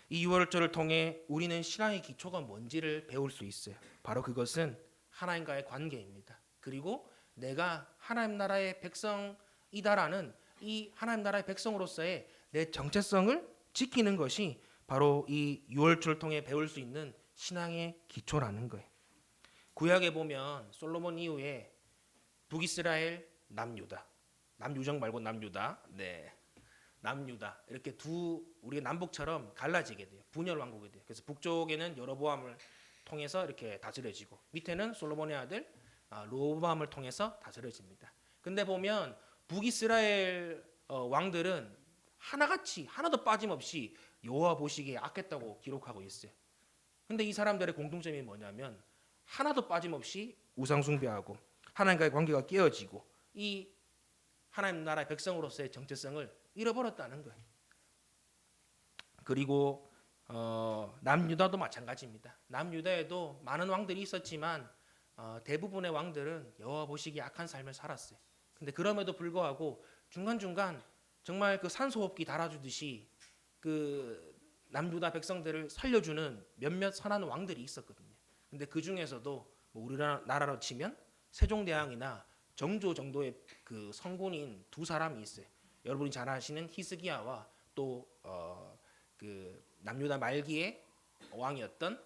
이 유월절을 통해 우리는 신앙의 기초가 뭔지를 배울 수 있어요. 바로 그것은 하나님과의 관계입니다. 그리고 내가 하나님 나라의 백성이다라는 이 하나님 나라의 백성으로서의 내 정체성을 지키는 것이 바로 이 유월절을 통해 배울 수 있는 신앙의 기초라는 거예요. 구약에 보면 솔로몬 이후에 북이스라엘, 남유다, 남유정 말고 남유다, 네, 남유다 이렇게 두 우리가 남북처럼 갈라지게 돼요. 분열 왕국이 돼요. 그래서 북쪽에는 여로보암을 통해서 이렇게 다스려지고 밑에는 솔로몬의 아들 르호보암을 통해서 다스려집니다. 근데 보면 북이스라엘 왕들은 하나같이 하나도 빠짐없이 여호와 보시기에 악했다고 기록하고 있어요. 근데 이 사람들의 공통점이 뭐냐면 하나도 빠짐없이 우상 숭배하고 하나님과의 관계가 깨어지고 이 하나님 나라의 백성으로서의 정체성을 잃어버렸다는 거예요. 그리고 남유다도 마찬가지입니다. 남유다에도 많은 왕들이 있었지만 대부분의 왕들은 여호와 보시기에 악한 삶을 살았어요. 근데 그럼에도 불구하고 중간중간 정말 그 산소호흡기 달아주듯이 그 남유다 백성들을 살려주는 몇몇 선한 왕들이 있었거든요. 근데 그 중에서도 뭐 우리나라로 치면 세종대왕이나 정조 정도의 그 성군인 두 사람이 있어요. 여러분이 잘 아시는 히스기야와 또 그 남유다 말기의 왕이었던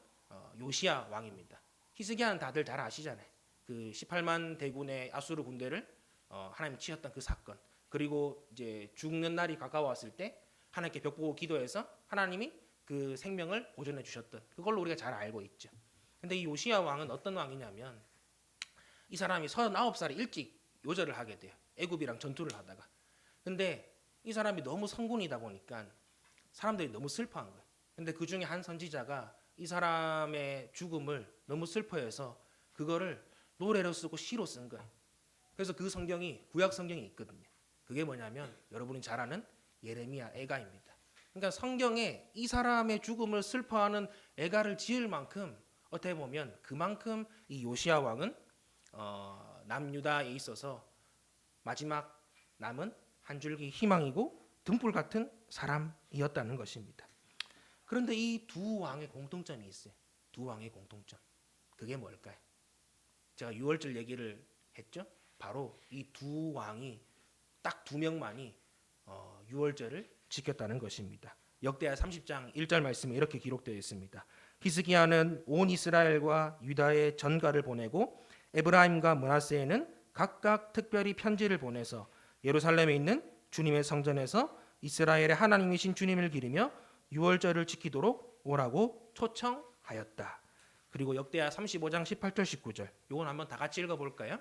요시야 왕입니다. 히스기야는 다들 잘 아시잖아요. 그 18만 대군의 아수르 군대를 하나님 치셨던 그 사건. 그리고 이제 죽는 날이 가까웠을 때 하나님께 벽 보고 기도해서 하나님이 그 생명을 보존해 주셨던 그걸로 우리가 잘 알고 있죠. 근데 이 요시야 왕은 어떤 왕이냐면 이 사람이 39살에 일찍 요절을 하게 돼요. 애굽이랑 전투를 하다가. 근데 이 사람이 너무 성군이다 보니까 사람들이 너무 슬퍼한 거예요. 근데 그 중에 한 선지자가 이 사람의 죽음을 너무 슬퍼해서 그거를 노래로 쓰고 시로 쓴 거예요. 그래서 그 성경이 구약 성경이 있거든요. 그게 뭐냐면 여러분이 잘 아는 예레미야 애가입니다. 그러니까 성경에 이 사람의 죽음을 슬퍼하는 애가를 지을 만큼 어떻게 보면 그만큼 이 요시야 왕은 남유다에 있어서 마지막 남은 한 줄기 희망이고 등불 같은 사람이었다는 것입니다. 그런데 이 두 왕의 공통점이 있어요. 두 왕의 공통점. 그게 뭘까요? 제가 유월절 얘기를 했죠. 바로 이 두 왕이 딱 두 명만이 유월절을 지켰다는 것입니다. 역대하 30장 1절 말씀에 이렇게 기록되어 있습니다. 히스기야는 온 이스라엘과 유다에 전가를 보내고 에브라임과 므낫세에는 각각 특별히 편지를 보내서 예루살렘에 있는 주님의 성전에서 이스라엘의 하나님이신 주님을 기리며 유월절을 지키도록 오라고 초청하였다. 그리고 역대하 35장 18절 19절 이건 한번 다 같이 읽어볼까요?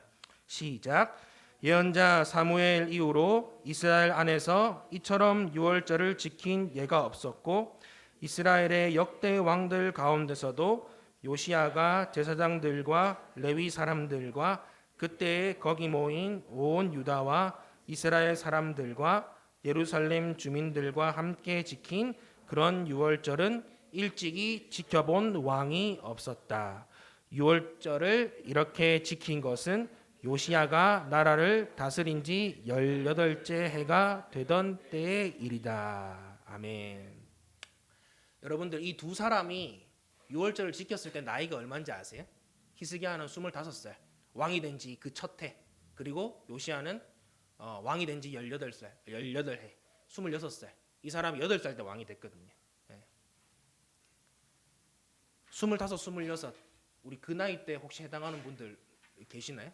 시작. 예언자 사무엘 이후로 이스라엘 안에서 이처럼 유월절을 지킨 예가 없었고 이스라엘의 역대 왕들 가운데서도 요시야가 제사장들과 레위 사람들과 그때에 거기 모인 온 유다와 이스라엘 사람들과 예루살렘 주민들과 함께 지킨 그런 유월절은 일찍이 지켜본 왕이 없었다. 유월절을 이렇게 지킨 것은 요시야가 나라를 다스린 지 18째 해가 되던 때의 일이다. 아멘. 여러분들 이 두 사람이 유월절을 지켰을 때 나이가 얼마인지 아세요? 히스기야는 25살 왕이 된 지 그 첫 해, 그리고 요시야는 왕이 된 지 18살 18해 26살. 이 사람이 8살 때 왕이 됐거든요. 네. 25, 26 우리 그 나이 때 혹시 해당하는 분들 계시나요?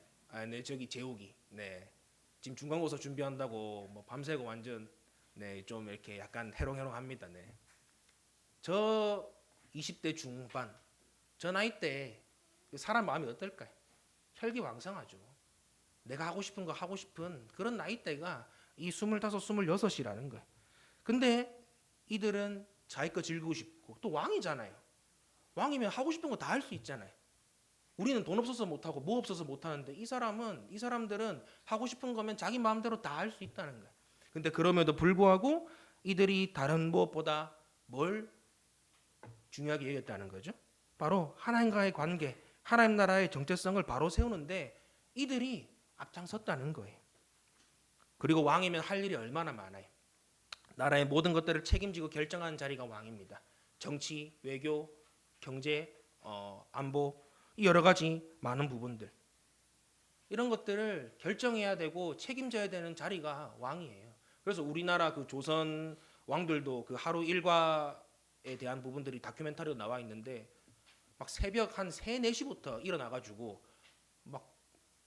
네, 저기 재욱이. 네. 지금 중간고사 준비한다고 뭐 밤새고 완전 네, 좀 이렇게 약간 해롱해롱합니다. 네. 저 20대 중반 저 나이 때 사람 마음이 어떨까요? 혈기왕성하죠. 내가 하고 싶은 거 하고 싶은 그런 나이대가 이 25, 26이라는 거예요. 근데 이들은 자기 거 즐기고 싶고 또 왕이잖아요. 왕이면 하고 싶은 거 다 할 수 있잖아요. 우리는 돈 없어서 못하고 뭐 없어서 못하는데 이 사람들은 하고 싶은 거면 자기 마음대로 다 할 수 있다는 거예요. 근데 그럼에도 불구하고 이들이 다른 무엇보다 뭘 중요하게 여겼다는 거죠? 바로 하나님과의 관계, 하나님 나라의 정체성을 바로 세우는데 이들이 앞장섰다는 거예요. 그리고 왕이면 할 일이 얼마나 많아요. 나라의 모든 것들을 책임지고 결정하는 자리가 왕입니다. 정치, 외교, 경제, 안보 이 여러 가지 많은 부분들 이런 것들을 결정해야 되고 책임져야 되는 자리가 왕이에요. 그래서 우리나라 그 조선 왕들도 그 하루 일과에 대한 부분들이 다큐멘터리로 나와 있는데 막 새벽 한 3, 4시부터 일어나가지고 막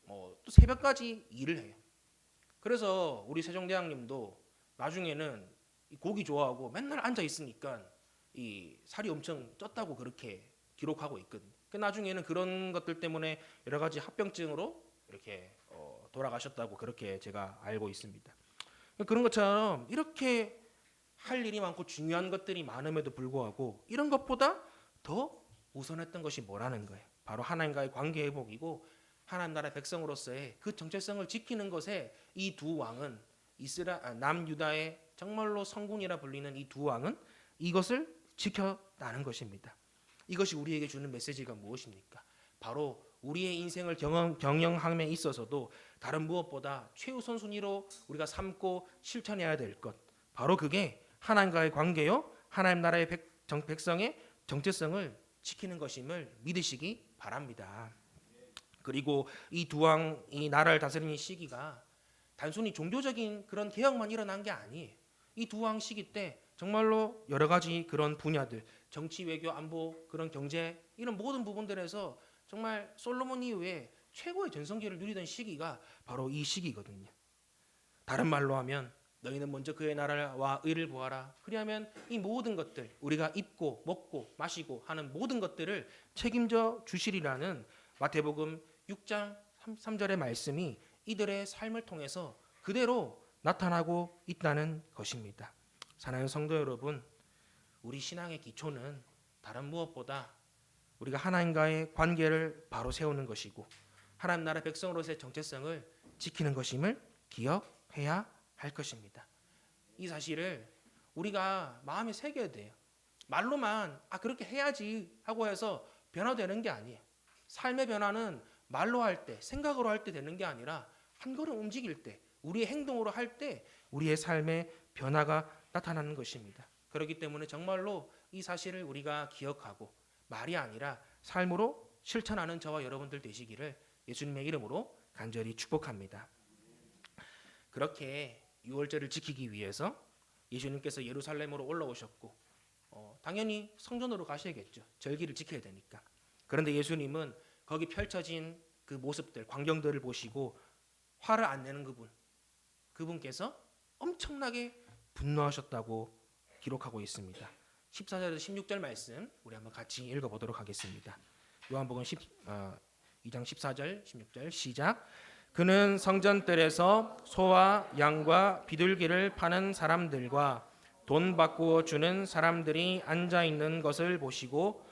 또 새벽까지 일을 해요. 그래서 우리 세종대왕님도 나중에는 이 고기 좋아하고 맨날 앉아 있으니까 이 살이 엄청 쪘다고 그렇게 기록하고 있거든. 그 나중에는 그런 것들 때문에 여러 가지 합병증으로 이렇게 돌아가셨다고 그렇게 제가 알고 있습니다. 그런 것처럼 이렇게 할 일이 많고 중요한 것들이 많음에도 불구하고 이런 것보다 더 우선했던 것이 뭐라는 거예요. 바로 하나님과의 관계 회복이고 하나님 나라 백성으로서의 그 정체성을 지키는 것에 이 두 왕은 남유다의 정말로 성군이라 불리는 이 두 왕은 이것을 지켜나는 것입니다. 이것이 우리에게 주는 메시지가 무엇입니까? 바로 우리의 인생을 경영함에 있어서도 다른 무엇보다 최우선 순위로 우리가 삼고 실천해야 될 것, 바로 그게 하나님과의 관계요, 하나님 나라의 백성의 정체성을 지키는 것임을 믿으시기 바랍니다. 그리고 이 두 왕이 나라를 다스리는 시기가 단순히 종교적인 그런 개혁만 일어난 게 아니에요. 이 두 왕 시기 때 정말로 여러 가지 그런 분야들, 정치, 외교, 안보, 그런 경제 이런 모든 부분들에서 정말 솔로몬 이후에 최고의 전성기를 누리던 시기가 바로 이 시기거든요. 다른 말로 하면 너희는 먼저 그의 나라와 의를 구하라. 그리하면 이 모든 것들 우리가 입고 먹고 마시고 하는 모든 것들을 책임져 주시리라는 마태복음 6장 3절의 말씀이 이들의 삶을 통해서 그대로 나타나고 있다는 것입니다. 사랑하는 성도 여러분, 우리 신앙의 기초는 다른 무엇보다 우리가 하나님과의 관계를 바로 세우는 것이고 하나님 나라 백성으로서의 정체성을 지키는 것임을 기억해야 할 것입니다. 이 사실을 우리가 마음에 새겨야 돼요. 말로만 그렇게 해야지 하고 해서 변화되는 게 아니에요. 삶의 변화는 말로 할 때, 생각으로 할 때 되는 게 아니라 한 걸음 움직일 때, 우리의 행동으로 할 때 우리의 삶의 변화가 나타나는 것입니다. 그렇기 때문에 정말로 이 사실을 우리가 기억하고 말이 아니라 삶으로 실천하는 저와 여러분들 되시기를 예수님의 이름으로 간절히 축복합니다. 그렇게 유월절을 지키기 위해서 예수님께서 예루살렘으로 올라오셨고 당연히 성전으로 가셔야겠죠. 절기를 지켜야 되니까. 그런데 예수님은 거기 펼쳐진 그 모습들, 광경들을 보시고 화를 안 내는 그분께서 엄청나게 분노하셨다고 기록하고 있습니다. 14절에서 16절 말씀 우리 한번 같이 읽어보도록 하겠습니다. 요한복음 2장 14절 16절 시작. 그는 성전뜰에서 소와 양과 비둘기를 파는 사람들과 돈 바꾸어 주는 사람들이 앉아 있는 것을 보시고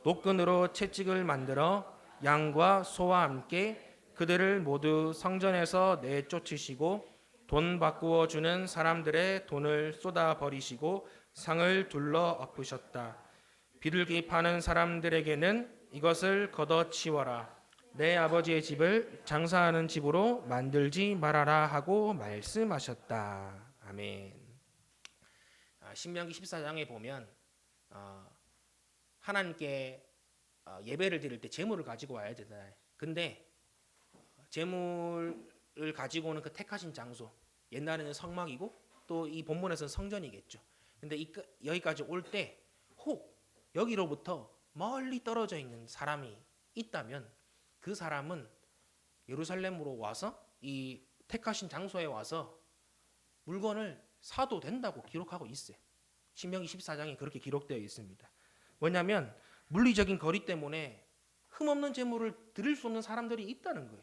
노끈으로 채찍을 만들어 양과 소와 함께 그들을 모두 성전에서 내쫓으시고 돈 바꾸어 주는 사람들의 돈을 쏟아 버리시고 상을 둘러 엎으셨다. 비둘기 파는 사람들에게는 이것을 걷어치워라. 내 아버지의 집을 장사하는 집으로 만들지 말아라 하고 말씀하셨다. 아멘. 신명기 14장에 보면 하나님께 예배를 드릴 때 제물을 가지고 와야 되다. 근데 제물을 가지고 오는 그 택하신 장소, 옛날에는 성막이고 또 이 본문에서는 성전이겠죠. 근데 여기까지 올 때 혹 여기로부터 멀리 떨어져 있는 사람이 있다면 그 사람은 예루살렘으로 와서 이 택하신 장소에 와서 물건을 사도 된다고 기록하고 있어요. 신명기 14장에 그렇게 기록되어 있습니다. 뭐냐면 물리적인 거리 때문에 흠없는 재물을 드릴 수 없는 사람들이 있다는 거예요.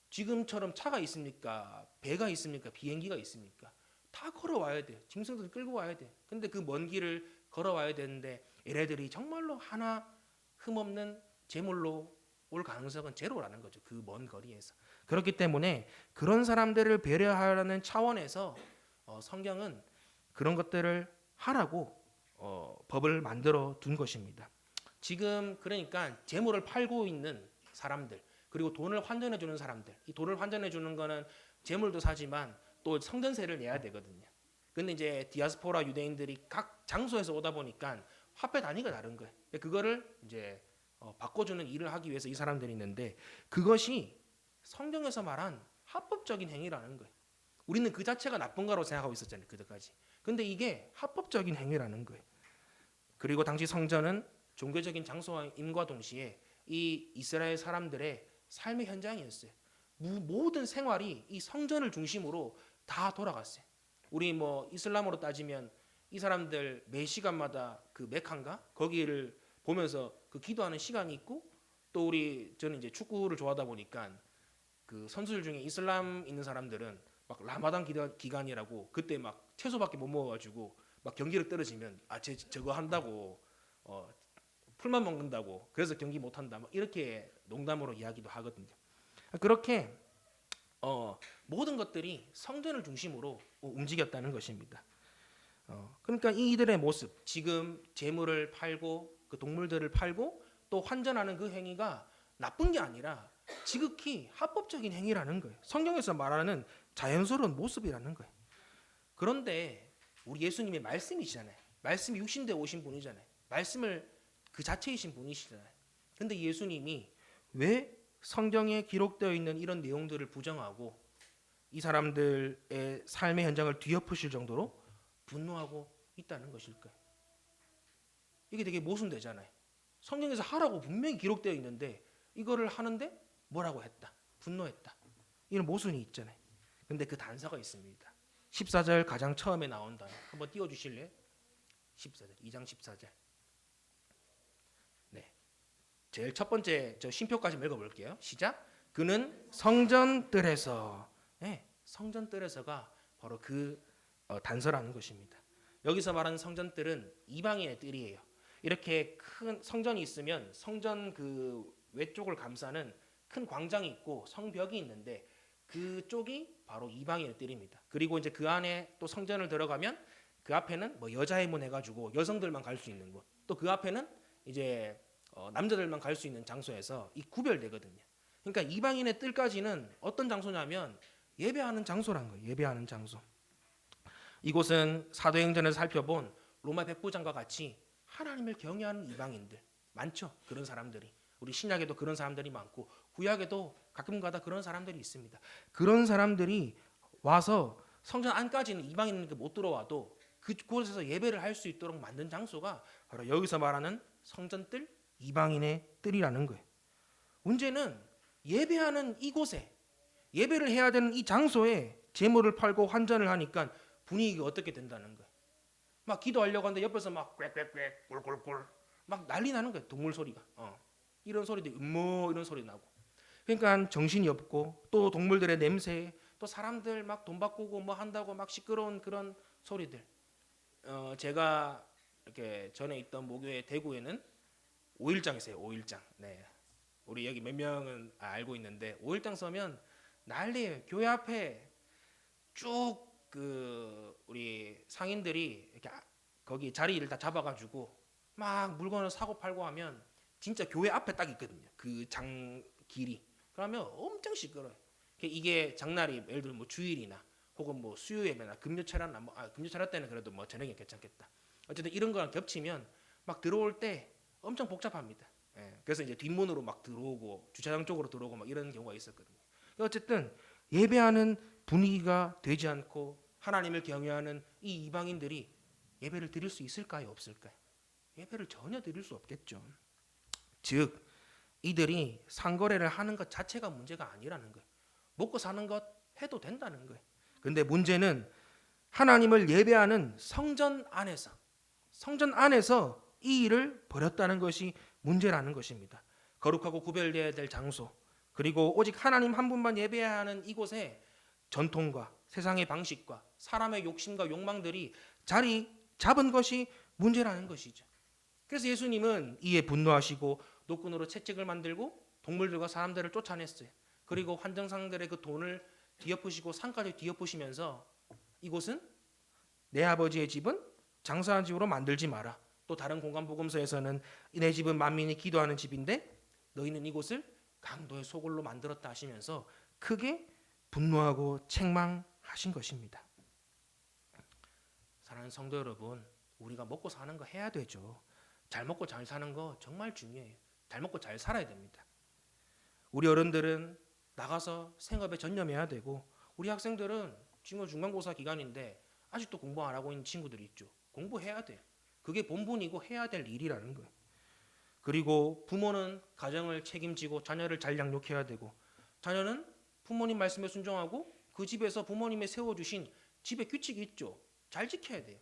지금처럼 차가 있습니까? 배가 있습니까? 비행기가 있습니까? 다 걸어와야 돼요. 짐승들 끌고 와야 돼요. 근데 그 먼 길을 걸어와야 되는데 얘네들이 정말로 하나 흠없는 재물로 올 가능성은 제로라는 거죠. 그 먼 거리에서. 그렇기 때문에 그런 사람들을 배려하라는 차원에서 성경은 그런 것들을 하라고 법을 만들어 둔 것입니다. 지금 그러니까 재물을 팔고 있는 사람들 그리고 돈을 환전해 주는 사람들, 이 돈을 환전해 주는 거는 재물도 사지만 또 성전세를 내야 되거든요. 근데 이제 디아스포라 유대인들이 각 장소에서 오다 보니까 화폐 단위가 다른 거예요. 그거를 이제 바꿔주는 일을 하기 위해서 이 사람들이 있는데 그것이 성경에서 말한 합법적인 행위라는 거예요. 우리는 그 자체가 나쁜 거라고 생각하고 있었잖아요. 그때까지. 근데 이게 합법적인 행위라는 거예요. 그리고 당시 성전은 종교적인 장소임과 동시에 이 이스라엘 사람들의 삶의 현장이었어요. 모든 생활이 이 성전을 중심으로 다 돌아갔어요. 우리 뭐 이슬람으로 따지면 이 사람들 매 시간마다 그 메칸가 거기를 보면서 그 기도하는 시간이 있고 또 저는 이제 축구를 좋아하다 보니까 그 선수들 중에 이슬람 있는 사람들은 막 라마단 기간이라고 그때 막 채소밖에 못 먹어가지고 막 경기력 떨어지면 저거 한다고 풀만 먹는다고 그래서 경기 못 한다 막 이렇게 농담으로 이야기도 하거든요. 그렇게 모든 것들이 성전을 중심으로 움직였다는 것입니다. 그러니까 이들의 모습, 지금 재물을 팔고 그 동물들을 팔고 또 환전하는 그 행위가 나쁜 게 아니라 지극히 합법적인 행위라는 거예요. 성경에서 말하는 자연스러운 모습이라는 거예요. 그런데 우리 예수님의 말씀이시잖아요. 말씀이 육신되어 오신 분이잖아요. 말씀을 그 자체이신 분이시잖아요. 근데 예수님이 왜 성경에 기록되어 있는 이런 내용들을 부정하고 이 사람들의 삶의 현장을 뒤엎으실 정도로 분노하고 있다는 것일까요? 이게 되게 모순되잖아요. 성경에서 하라고 분명히 기록되어 있는데 이거를 하는데 뭐라고 했다. 분노했다. 이런 모순이 있잖아요. 근데 그 단서가 있습니다. 14절 가장 처음에 나온 단어 한번 띄워주실래요? 14절 2장 14절. 네, 제일 첫 번째 저 쉼표까지 읽어볼게요. 시작. 그는 성전뜰에서 성전뜰에서가 바로 그 단서라는 것입니다. 여기서 말하는 성전뜰은 이방인의 뜰이에요. 이렇게 큰 성전이 있으면 성전 그 외쪽을 감싸는 큰 광장이 있고 성벽이 있는데 그쪽이 바로 이방인의 뜰입니다. 그리고 이제 그 안에 또 성전을 들어가면 그 앞에는 뭐 여자의 문 해가지고 여성들만 갈 수 있는 곳, 또 그 앞에는 이제 남자들만 갈 수 있는 장소에서 이 구별되거든요. 그러니까 이방인의 뜰까지는 어떤 장소냐면 예배하는 장소란 거예요. 예배하는 장소. 이곳은 사도행전에서 살펴본 로마 백부장과 같이 하나님을 경외하는 이방인들 많죠. 그런 사람들이 우리 신약에도 그런 사람들이 많고 구약에도 가끔가다 그런 사람들이 있습니다. 그런 사람들이 와서 성전 안까지는 이방인은 못 들어와도 그곳에서 예배를 할 수 있도록 만든 장소가 바로 여기서 말하는 성전뜰, 이방인의 뜰이라는 거예요. 문제는 예배하는 이곳에 예배를 해야 되는 이 장소에 제물을 팔고 환전을 하니까 분위기가 어떻게 된다는 거예요. 막 기도하려고 하는데 옆에서 막 꽥꽥꽥 꿀꿀꿀 막 난리 나는 거예요. 동물 소리가 이런 소리도 이런 소리 나고 그러니까 정신이 없고 또 동물들의 냄새 또 사람들 막 돈 바꾸고 뭐 한다고 막 시끄러운 그런 소리들. 제가 이렇게 전에 있던 모교회 대구에는 5일장 있어요. 5일장. 네. 우리 여기 몇 명은 알고 있는데 5일장 서면 난리예요. 교회 앞에 쭉 그 우리 상인들이 이렇게 거기 자리를 다 잡아가지고 막 물건을 사고 팔고 하면 진짜 교회 앞에 딱 있거든요. 그 장 길이. 그러면 엄청 시끄러워요. 이게 장날이 예를 들면 뭐 주일이나 혹은 뭐 수요 예배나 금요철이나 금요철 때는 그래도 뭐 저녁에 괜찮겠다. 어쨌든 이런 거랑 겹치면 막 들어올 때 엄청 복잡합니다. 그래서 이제 뒷문으로 막 들어오고 주차장 쪽으로 들어오고 막 이런 경우가 있었거든요. 어쨌든 예배하는 분위기가 되지 않고 하나님을 경외하는 이 이방인들이 예배를 드릴 수 있을까요? 없을까요? 예배를 전혀 드릴 수 없겠죠. 즉 이들이 상거래를 하는 것 자체가 문제가 아니라는 거예요. 먹고 사는 것 해도 된다는 거예요. 근데 문제는 하나님을 예배하는 성전 안에서 이 일을 벌였다는 것이 문제라는 것입니다. 거룩하고 구별되어야 될 장소 그리고 오직 하나님 한 분만 예배해야 하는 이곳에 전통과 세상의 방식과 사람의 욕심과 욕망들이 자리 잡은 것이 문제라는 것이죠. 그래서 예수님은 이에 분노하시고 노끈으로 채찍을 만들고 동물들과 사람들을 쫓아냈어요. 그리고 환정상들의 그 돈을 뒤엎으시고 산까지 뒤엎으시면서 이곳은 내 아버지의 집은 장사한 집으로 만들지 마라. 또 다른 공간복음서에서는 내 집은 만민이 기도하는 집인데 너희는 이곳을 강도의 소굴로 만들었다 하시면서 크게 분노하고 책망하신 것입니다. 사랑하는 성도 여러분, 우리가 먹고 사는 거 해야 되죠. 잘 먹고 잘 사는 거 정말 중요해요. 잘 먹고 잘 살아야 됩니다. 우리 어른들은 나가서 생업에 전념해야 되고 우리 학생들은 지금 중간고사 기간인데 아직도 공부 안 하고 있는 친구들이 있죠. 공부해야 돼. 그게 본분이고 해야 될 일이라는 거예요. 그리고 부모는 가정을 책임지고 자녀를 잘 양육해야 되고 자녀는 부모님 말씀에 순종하고 그 집에서 부모님이 세워주신 집에 규칙이 있죠. 잘 지켜야 돼요.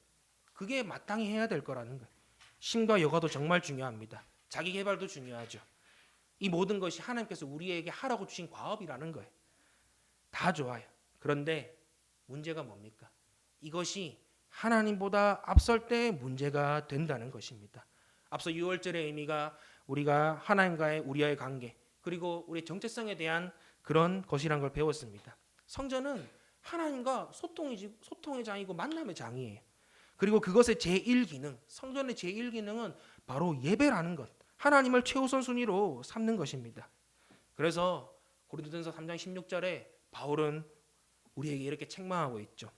그게 마땅히 해야 될 거라는 거예요. 심과 여가도 정말 중요합니다. 자기 개발도 중요하죠. 이 모든 것이 하나님께서 우리에게 하라고 주신 과업이라는 거예요. 다 좋아요. 그런데 문제가 뭡니까? 이것이 하나님보다 앞설 때 문제가 된다는 것입니다. 앞서 6월절의 의미가 우리가 하나님과의 우리와의 관계 그리고 우리의 정체성에 대한 그런 것이란 걸 배웠습니다. 성전은 하나님과 소통의 장이고 만남의 장이에요. 그리고 그것의 제1기능, 성전의 제1기능은 바로 예배라는 것, 하나님을 최우선 순위로 삼는 것입니다. 그래서 고린도전서 3장 16절에 바울은 우리에게 이렇게 책망하고 있죠.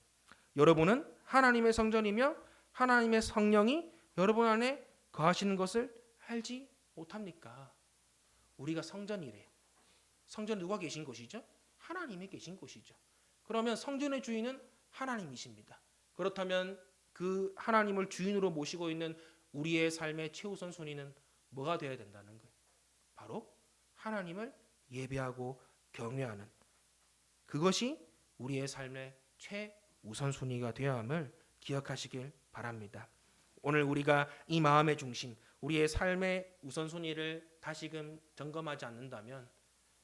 여러분은 하나님의 성전이며 하나님의 성령이 여러분 안에 거하시는 것을 알지 못합니까? 우리가 성전이래요. 성전 누가 계신 곳이죠? 하나님이 계신 곳이죠. 그러면 성전의 주인은 하나님이십니다. 그렇다면 그 하나님을 주인으로 모시고 있는 우리의 삶의 최우선 순위는 뭐가 되어야 된다는 거예요? 바로 하나님을 예배하고 경외하는 그것이 우리의 삶의 최우선 순위가 되어야 함을 기억하시길 바랍니다. 오늘 우리가 이 마음의 중심, 우리의 삶의 우선순위를 다시금 점검하지 않는다면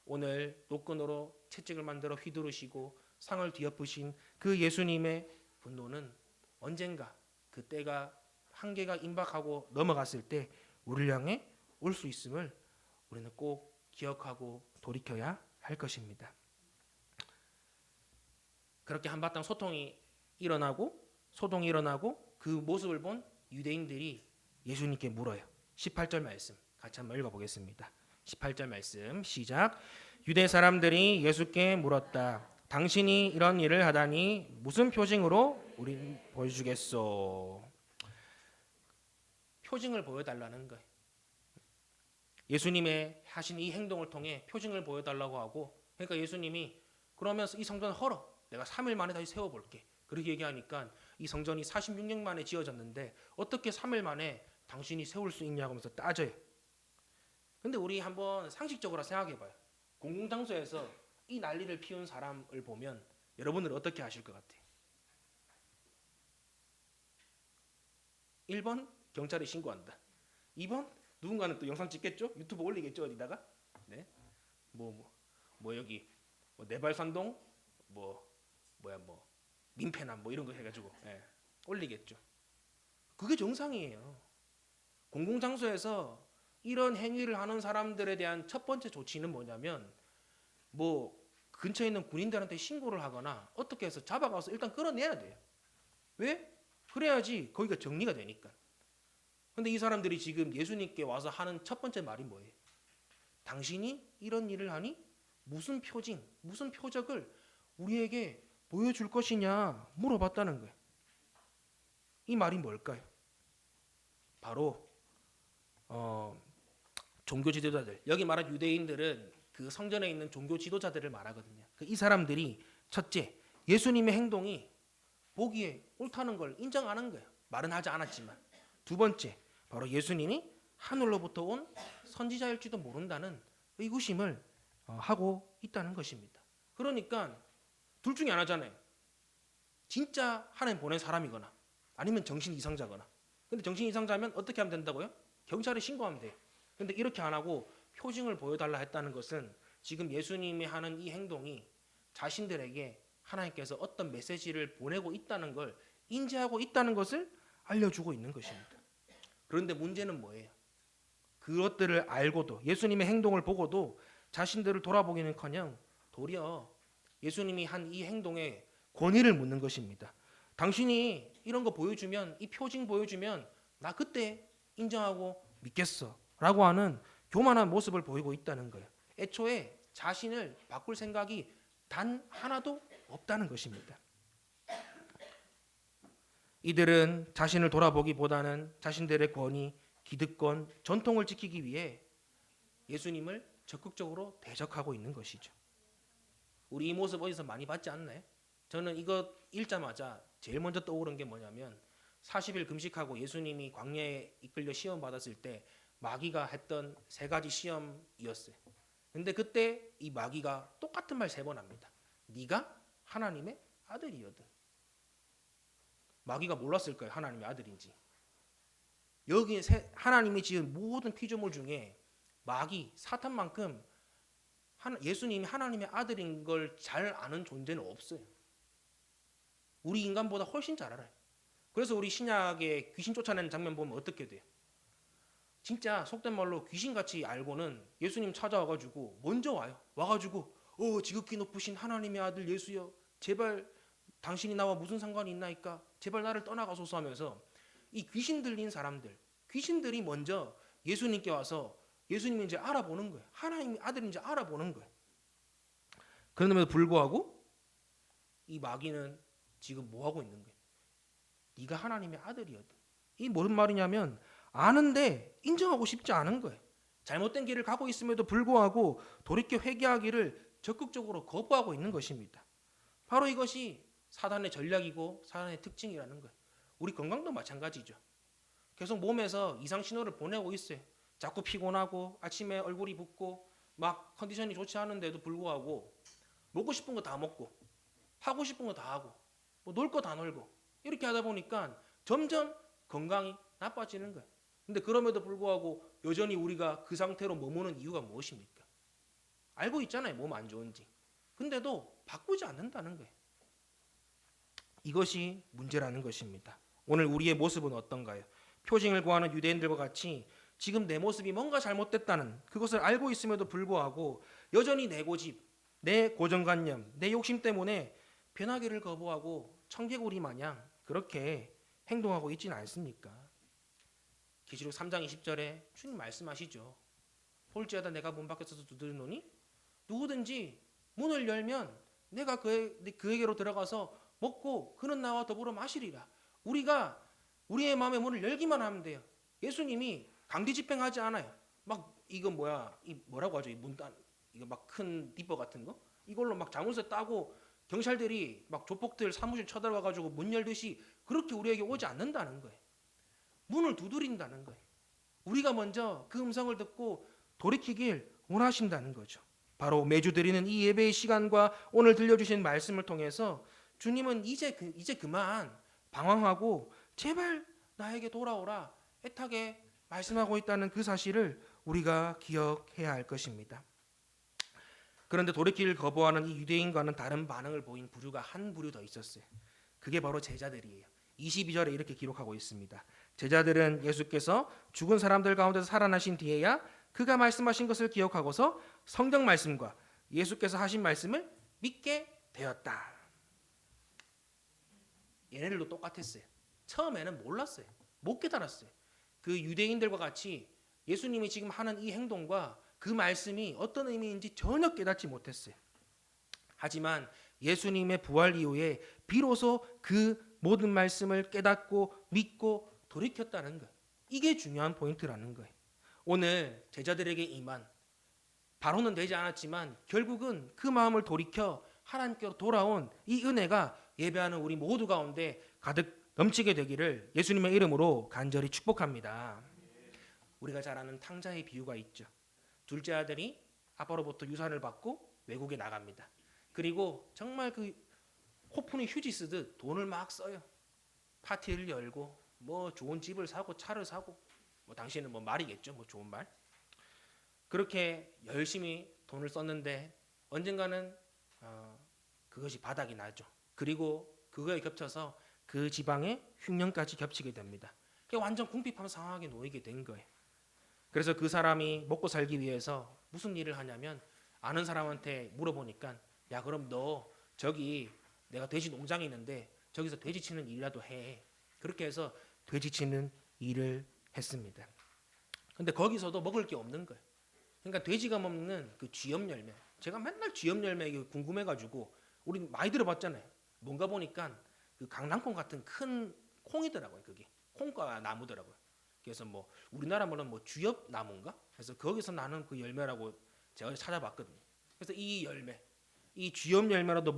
오늘 노끈으로 채찍을 만들어 휘두르시고 상을 뒤엎으신 그 예수님의 분노는 언젠가 그때가 한계가 임박하고 넘어갔을 때 우리를 향해 올 수 있음을 우리는 꼭 기억하고 돌이켜야 할 것입니다. 그렇게 한바탕 소동이 일어나고 그 모습을 본 유대인들이 예수님께 물어요. 18절 말씀 같이 한번 읽어보겠습니다. 18절 말씀 시작. 유대 사람들이 예수께 물었다. 당신이 이런 일을 하다니 무슨 표징으로 우리 보여주겠소? 표징을 보여달라는 거예요. 예수님의 하신 이 행동을 통해 표징을 보여달라고 하고 그러니까 예수님이 그러면서 이 성전 헐어 내가 3일 만에 다시 세워볼게 그렇게 얘기하니까 이 성전이 46년 만에 지어졌는데 어떻게 3일 만에 당신이 세울 수 있냐고 하면서 따져요. 근데 우리 한번 상식적으로 생각해봐요. 공공장소에서 이 난리를 피운 사람을 보면 여러분들 어떻게 하실 것 같아요? 1번 경찰에 신고한다. 2번 누군가는 또 영상 찍겠죠? 유튜브 올리겠죠 어디다가? 네. 뭐 여기 뭐 내발산동 민폐남 뭐 이런 거 해가지고 올리겠죠. 그게 정상이에요. 공공장소에서 이런 행위를 하는 사람들에 대한 첫 번째 조치는 뭐냐면 뭐 근처에 있는 군인들한테 신고를 하거나 어떻게 해서 잡아가서 일단 끌어내야 돼요. 왜? 그래야지 거기가 정리가 되니까. 근데 이 사람들이 지금 예수님께 와서 하는 첫 번째 말이 뭐예요? 당신이 이런 일을 하니 무슨 표징, 무슨 표적을 우리에게 보여줄 것이냐 물어봤다는 거예요. 이 말이 뭘까요? 바로 종교 지도자들, 여기 말한 유대인들은 그 성전에 있는 종교 지도자들을 말하거든요. 이 사람들이 첫째, 예수님의 행동이 보기에 옳다는 걸 인정하는 거예요. 말은 하지 않았지만. 두 번째, 바로 예수님이 하늘로부터 온 선지자일지도 모른다는 의구심을 하고 있다는 것입니다. 그러니까 둘 중에 하나잖아요. 진짜 하나님 보낸 사람이거나 아니면 정신 이상자거나. 근데 정신 이상자면 어떻게 하면 된다고요? 경찰에 신고하면 돼요. 근데 이렇게 안 하고 표징을 보여달라 했다는 것은 지금 예수님이 하는 이 행동이 자신들에게 하나님께서 어떤 메시지를 보내고 있다는 걸 인지하고 있다는 것을 알려주고 있는 것입니다. 그런데 문제는 뭐예요? 그것들을 알고도 예수님의 행동을 보고도 자신들을 돌아보기는커녕 도리어 예수님이 한 이 행동에 권위를 묻는 것입니다. 당신이 이런 거 보여주면 이 표징 보여주면 나 그때 인정하고 믿겠어 라고 하는 교만한 모습을 보이고 있다는 거예요. 애초에 자신을 바꿀 생각이 단 하나도 없다는 것입니다. 이들은 자신을 돌아보기보다는 자신들의 권위, 기득권, 전통을 지키기 위해 예수님을 적극적으로 대적하고 있는 것이죠. 우리 이 모습 어디서 많이 봤지 않나요? 저는 이거 읽자마자 제일 먼저 떠오른 게 뭐냐면 40일 금식하고 예수님이 광야에 이끌려 시험 받았을 때 마귀가 했던 3가지 시험이었어요. 근데 그때 이 마귀가 똑같은 말 3번 합니다. 네가 하나님의 아들이거든. 마귀가 몰랐을 거예요. 하나님의 아들인지. 여기 하나님이 지은 모든 피조물 중에 마귀, 사탄만큼 예수님이 하나님의 아들인 걸 잘 아는 존재는 없어요. 우리 인간보다 훨씬 잘 알아요. 그래서 우리 신약에 귀신 쫓아내는 장면 보면 어떻게 돼요? 진짜 속된 말로 귀신같이 알고는 예수님 찾아와가지고 먼저 와요. 와가지고 지극히 높으신 하나님의 아들 예수여, 제발 당신이 나와 무슨 상관이 있나이까? 제발 나를 떠나가소서 하면서 이 귀신 들린 사람들, 귀신들이 먼저 예수님께 와서 예수님이 이제 알아보는 거예요. 하나님의 아들인지 알아보는 거예요. 그럼에도 불구하고 이 마귀는 지금 뭐 하고 있는 거예요? 네가 하나님의 아들이었다. 이 무슨 말이냐면 아는데 인정하고 싶지 않은 거예요. 잘못된 길을 가고 있음에도 불구하고 돌이켜 회개하기를 적극적으로 거부하고 있는 것입니다. 바로 이것이 사단의 전략이고 사단의 특징이라는 거예요. 우리 건강도 마찬가지죠. 계속 몸에서 이상 신호를 보내고 있어요. 자꾸 피곤하고 아침에 얼굴이 붓고 막 컨디션이 좋지 않은데도 불구하고 먹고 싶은 거 다 먹고 하고 싶은 거 다 하고 뭐 놀 거 다 놀고 이렇게 하다 보니까 점점 건강이 나빠지는 거예요. 근데 그럼에도 불구하고 여전히 우리가 그 상태로 머무는 이유가 무엇입니까? 알고 있잖아요, 몸 안 좋은지. 근데도 바꾸지 않는다는 거예요. 이것이 문제라는 것입니다. 오늘 우리의 모습은 어떤가요? 표징을 구하는 유대인들과 같이 지금 내 모습이 뭔가 잘못됐다는 그것을 알고 있음에도 불구하고 여전히 내 고집, 내 고정관념, 내 욕심 때문에 변하기를 거부하고 청개구리 마냥 그렇게 행동하고 있지는 않습니까? 계시록 3장 20절에 주님 말씀하시죠. 볼지어다 내가 문 밖에서 두드리노니 누구든지 문을 열면 내가 그에게로 들어가서 먹고 그는 나와 더불어 마시리라. 우리가 우리의 마음의 문을 열기만 하면 돼요. 예수님이 강제 집행하지 않아요. 막 이거 뭐라고 하죠? 이 문단 이거 막 큰 디퍼 같은 거 이걸로 막 자물쇠 따고 경찰들이 막 조폭들 사무실 쳐들어가 가지고 문 열듯이 그렇게 우리에게 오지 않는다는 거예요. 문을 두드린다는 거예요. 우리가 먼저 그 음성을 듣고 돌이키길 원하신다는 거죠. 바로 매주 드리는 이 예배의 시간과 오늘 들려주신 말씀을 통해서 주님은 이제 그만 방황하고 제발 나에게 돌아오라 애타게 말씀하고 있다는 그 사실을 우리가 기억해야 할 것입니다. 그런데 돌이키기를 거부하는 이 유대인과는 다른 반응을 보인 부류가 한 부류 더 있었어요. 그게 바로 제자들이에요. 22절에 이렇게 기록하고 있습니다. 제자들은 예수께서 죽은 사람들 가운데서 살아나신 뒤에야 그가 말씀하신 것을 기억하고서 성경 말씀과 예수께서 하신 말씀을 믿게 되었다. 얘네들도 똑같았어요. 처음에는 몰랐어요. 못 깨달았어요. 그 유대인들과 같이 예수님이 지금 하는 이 행동과 그 말씀이 어떤 의미인지 전혀 깨닫지 못했어요. 하지만 예수님의 부활 이후에 비로소 그 모든 말씀을 깨닫고 믿고 돌이켰다는 것. 이게 중요한 포인트라는 거예요. 오늘 제자들에게 임한 바로는 되지 않았지만 결국은 그 마음을 돌이켜 하나님께로 돌아온 이 은혜가 예배하는 우리 모두 가운데 가득 넘치게 되기를 예수님의 이름으로 간절히 축복합니다. 우리가 잘 아는 탕자의 비유가 있죠. 둘째 아들이 아빠로부터 유산을 받고 외국에 나갑니다. 그리고 정말 그 코푼이 휴지 쓰듯 돈을 막 써요. 파티를 열고 뭐 좋은 집을 사고 차를 사고 뭐 당신은 뭐 말이겠죠. 뭐 좋은 말. 그렇게 열심히 돈을 썼는데 언젠가는 그것이 바닥이 나죠. 그리고 그거에 겹쳐서 그 지방에 흉년까지 겹치게 됩니다. 완전 궁핍한 상황에 놓이게 된 거예요. 그래서 그 사람이 먹고 살기 위해서 무슨 일을 하냐면 아는 사람한테 물어보니까 야 그럼 너 저기 내가 돼지 농장이 있는데 저기서 돼지 치는 일이라도 해. 그렇게 해서 돼지 치는 일을 했습니다. 근데 거기서도 먹을 게 없는 거예요. 그러니까 돼지가 먹는 그 쥐염 열매. 제가 맨날 쥐염 열매 이게 궁금해가지고 우리 많이 들어봤잖아요. 뭔가 보니까 그 강낭콩 같은 큰 콩이더라고요. 그게 콩과 나무더라고요. 그래서 뭐 우리나라 말로는 뭐 주엽 나무인가? 그래서 거기서 나는 그 열매라고 제가 찾아봤거든요. 그래서 이 열매, 이 주엽 열매라도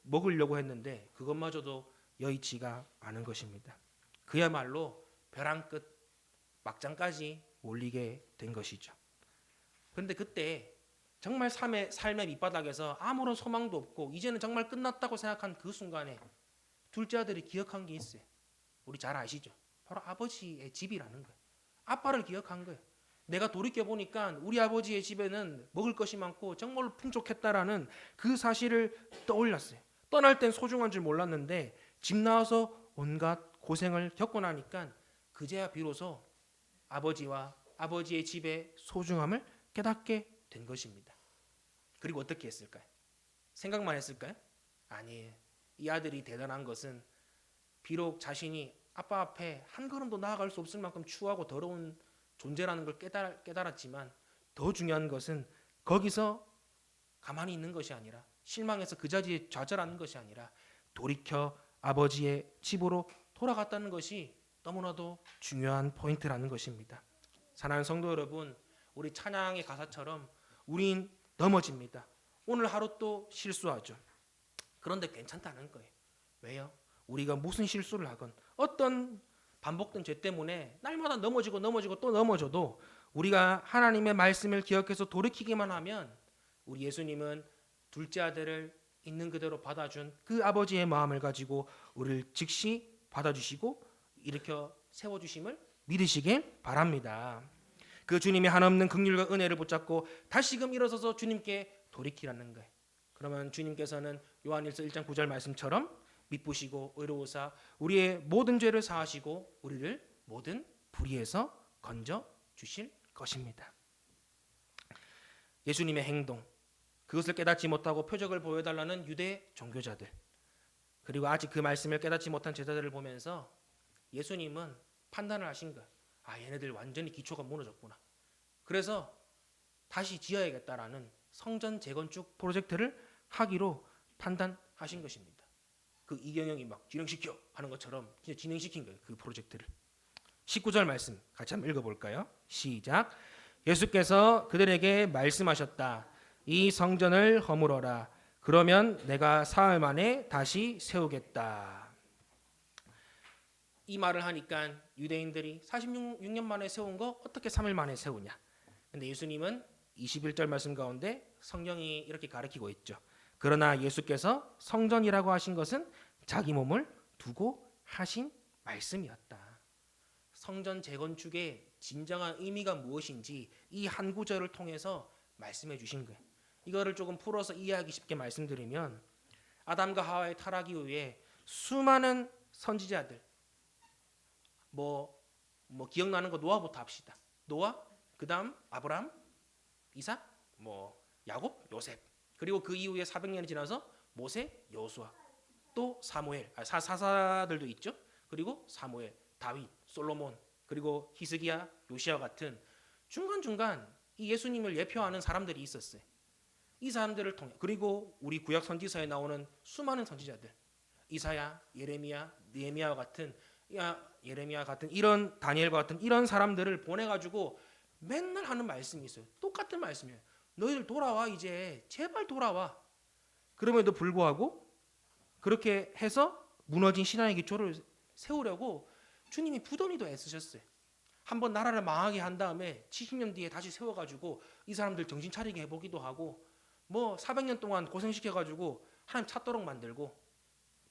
먹으려고 했는데 그것마저도 여의치가 않은 것입니다. 그야말로 벼랑 끝 막장까지 몰리게 된 것이죠. 그런데 그때 정말 삶의 밑바닥에서 아무런 소망도 없고 이제는 정말 끝났다고 생각한 그 순간에 둘째 아들이 기억한 게 있어요. 우리 잘 아시죠? 바로 아버지의 집이라는 거예요. 아빠를 기억한 거예요. 내가 돌이켜 보니까 우리 아버지의 집에는 먹을 것이 많고 정말로 풍족했다라는 그 사실을 떠올렸어요. 떠날 땐 소중한 줄 몰랐는데 집 나와서 온갖 고생을 겪고 나니까 그제야 비로소 아버지와 아버지의 집의 소중함을 깨닫게 된 것입니다. 그리고 어떻게 했을까요? 생각만 했을까요? 아니에요. 이 아들이 대단한 것은 비록 자신이 아빠 앞에 한 걸음도 나아갈 수 없을 만큼 추하고 더러운 존재라는 걸 깨달았지만 더 중요한 것은 거기서 가만히 있는 것이 아니라 실망해서 그 자리에 좌절하는 것이 아니라 돌이켜 아버지의 집으로 돌아갔다는 것이 너무나도 중요한 포인트라는 것입니다. 사랑하는 성도 여러분, 우리 찬양의 가사처럼 우린 넘어집니다. 오늘 하루 또 실수하죠. 그런데 괜찮다는 거예요. 왜요? 우리가 무슨 실수를 하건 어떤 반복된 죄 때문에 날마다 넘어지고 또 넘어져도 우리가 하나님의 말씀을 기억해서 돌이키기만 하면 우리 예수님은 둘째 아들을 있는 그대로 받아준 그 아버지의 마음을 가지고 우리를 즉시 받아주시고 일으켜 세워주심을 믿으시길 바랍니다. 그 주님의 한없는 긍휼과 은혜를 붙잡고 다시금 일어서서 주님께 돌이키라는 거예요. 그러면 주님께서는 요한일서 1장 9절 말씀처럼 미쁘시고 의로우사 우리의 모든 죄를 사하시고 우리를 모든 불의에서 건져 주실 것입니다. 예수님의 행동, 그것을 깨닫지 못하고 표적을 보여달라는 유대 종교자들, 그리고 아직 그 말씀을 깨닫지 못한 제자들을 보면서 예수님은 판단을 하신 거예요. 아, 얘네들 완전히 기초가 무너졌구나. 그래서 다시 지어야겠다라는 성전 재건축 프로젝트를 하기로 판단하신 것입니다. 그 이경영이 막 진행시켜 하는 것처럼 진짜 진행시킨 거예요. 그 프로젝트를. 19절 말씀 같이 한번 읽어볼까요? 시작. 예수께서 그들에게 말씀하셨다. 이 성전을 허물어라. 그러면 내가 사흘 만에 다시 세우겠다. 이 말을 하니까 유대인들이 46년 만에 세운 거 어떻게 3일 만에 세우냐. 근데 예수님은 21절 말씀 가운데 성경이 이렇게 가르치고 있죠. 그러나 예수께서 성전이라고 하신 것은 자기 몸을 두고 하신 말씀이었다. 성전 재건축의 진정한 의미가 무엇인지 이 한 구절을 통해서 말씀해 주신 거예요. 이거를 조금 풀어서 이해하기 쉽게 말씀드리면 아담과 하와의 타락 이후에 수많은 선지자들 뭐 기억나는 거 노아부터 합시다. 노아, 그다음 아브라함, 이삭, 야곱, 요셉. 그리고 그 이후에 400년이 지나서 모세, 여호수아, 또 사무엘, 사사들도 있죠. 그리고 사무엘, 다윗, 솔로몬, 그리고 히스기야, 요시야 같은 중간중간 이 예수님을 예표하는 사람들이 있었어요. 이 사람들을 통해 그리고 우리 구약 선지서에 나오는 수많은 선지자들, 이사야, 예레미야, 느헤미야 같은 이런 다니엘과 같은 이런 사람들을 보내 가지고 맨날 하는 말씀이 있어요. 똑같은 말씀이에요. 너희들 돌아와, 이제 제발 돌아와. 그럼에도 불구하고 그렇게 해서 무너진 신앙의 기초를 세우려고 주님이 부단히도 애쓰셨어요. 한번 나라를 망하게 한 다음에 70년 뒤에 다시 세워가지고 이 사람들 정신 차리게 해보기도 하고 400년 동안 고생시켜가지고 하나님 찾도록 만들고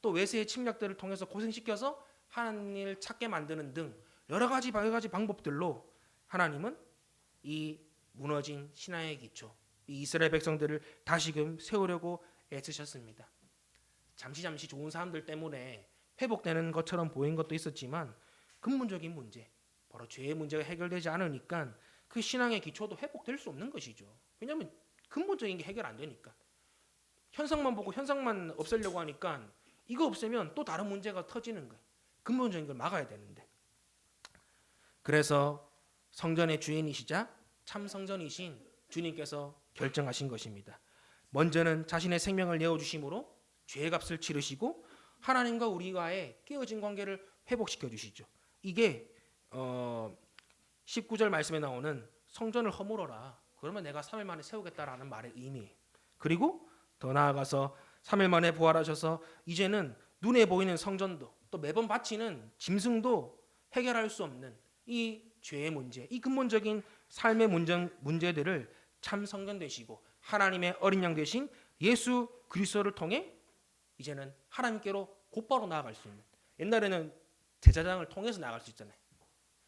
또 외세의 침략들을 통해서 고생시켜서 하나님을 찾게 만드는 등 여러 가지 방법들로 하나님은 이 무너진 신앙의 기초, 이 이스라엘 백성들을 다시금 세우려고 애쓰셨습니다. 잠시 좋은 사람들 때문에 회복되는 것처럼 보인 것도 있었지만 근본적인 문제, 바로 죄의 문제가 해결되지 않으니까 그 신앙의 기초도 회복될 수 없는 것이죠. 왜냐하면 근본적인 게 해결 안 되니까. 현상만 보고 현상만 없애려고 하니까 이거 없애면 또 다른 문제가 터지는 거예요. 근본적인 걸 막아야 되는데. 그래서 성전의 주인이시자 참 성전이신 주님께서 결정하신 것입니다. 먼저는 자신의 생명을 내어주심으로 죄의 값을 치르시고 하나님과 우리와의 깨어진 관계를 회복시켜 주시죠. 이게 19절 말씀에 나오는 성전을 허물어라. 그러면 내가 3일 만에 세우겠다라는 말의 의미. 그리고 더 나아가서 3일 만에 부활하셔서 이제는 눈에 보이는 성전도 또 매번 바치는 짐승도 해결할 수 없는 이 죄의 문제, 이 근본적인 삶의 문제들을 참 성전 되시고 하나님의 어린 양 되신 예수 그리스도를 통해 이제는 하나님께로 곧바로 나아갈 수 있는, 옛날에는 제사장을 통해서 나아갈 수 있잖아요.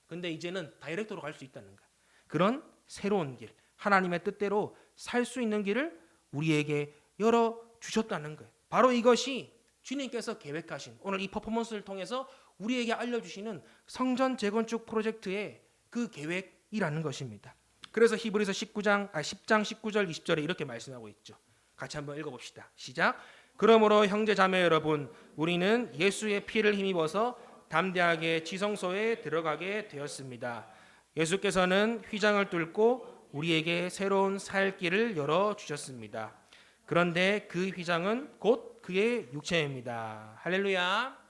근데 이제는 다이렉트로 갈 수 있다는 거야. 그런 새로운 길, 하나님의 뜻대로 살 수 있는 길을 우리에게 열어 주셨다는 거예요. 바로 이것이 주님께서 계획하신 오늘 이 퍼포먼스를 통해서 우리에게 알려주시는 성전 재건축 프로젝트의 그 계획이라는 것입니다. 그래서 히브리서 10장 19절 20절에 이렇게 말씀하고 있죠. 같이 한번 읽어봅시다. 시작. 그러므로 형제 자매 여러분, 우리는 예수의 피를 힘입어서 담대하게 지성소에 들어가게 되었습니다. 예수께서는 휘장을 뚫고 우리에게 새로운 살 길을 열어 주셨습니다. 그런데 그 휘장은 곧 그의 육체입니다. 할렐루야.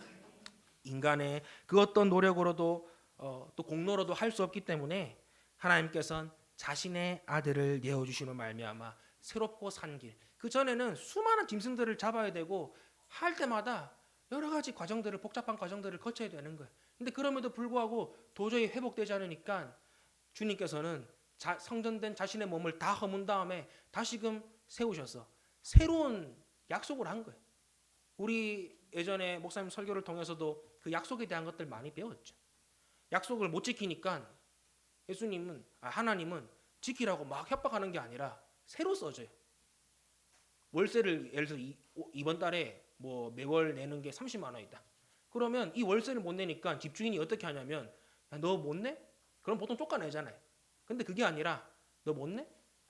인간의 그 어떤 노력으로도 또 공로로도 할 수 없기 때문에 하나님께서는 자신의 아들을 내어주심을 말미암아 새롭고 산 길. 그 전에는 수많은 짐승들을 잡아야 되고 할 때마다 여러 가지 과정들을, 복잡한 과정들을 거쳐야 되는 거예요. 근데 그럼에도 불구하고 도저히 회복되지 않으니까 주님께서는 성전된 자신의 몸을 다 허문 다음에 다시금 세우셔서 새로운 약속을 한 거예요. 우리 예전에 목사님 설교를 통해서도 그 약속에 대한 것들 많이 배웠죠. 약속을 못 지키니까 하나님은 지키라고 막 협박하는 게 아니라 새로 써줘요. 월세를 예를 들어 이번 달에 뭐 매월 내는 게 30만 원이다. 그러면 이 월세를 못 내니까 집주인이 어떻게 하냐면, 너 못 내? 그럼 보통 쫓아내잖아요. 근데 그게 아니라 너 못 내?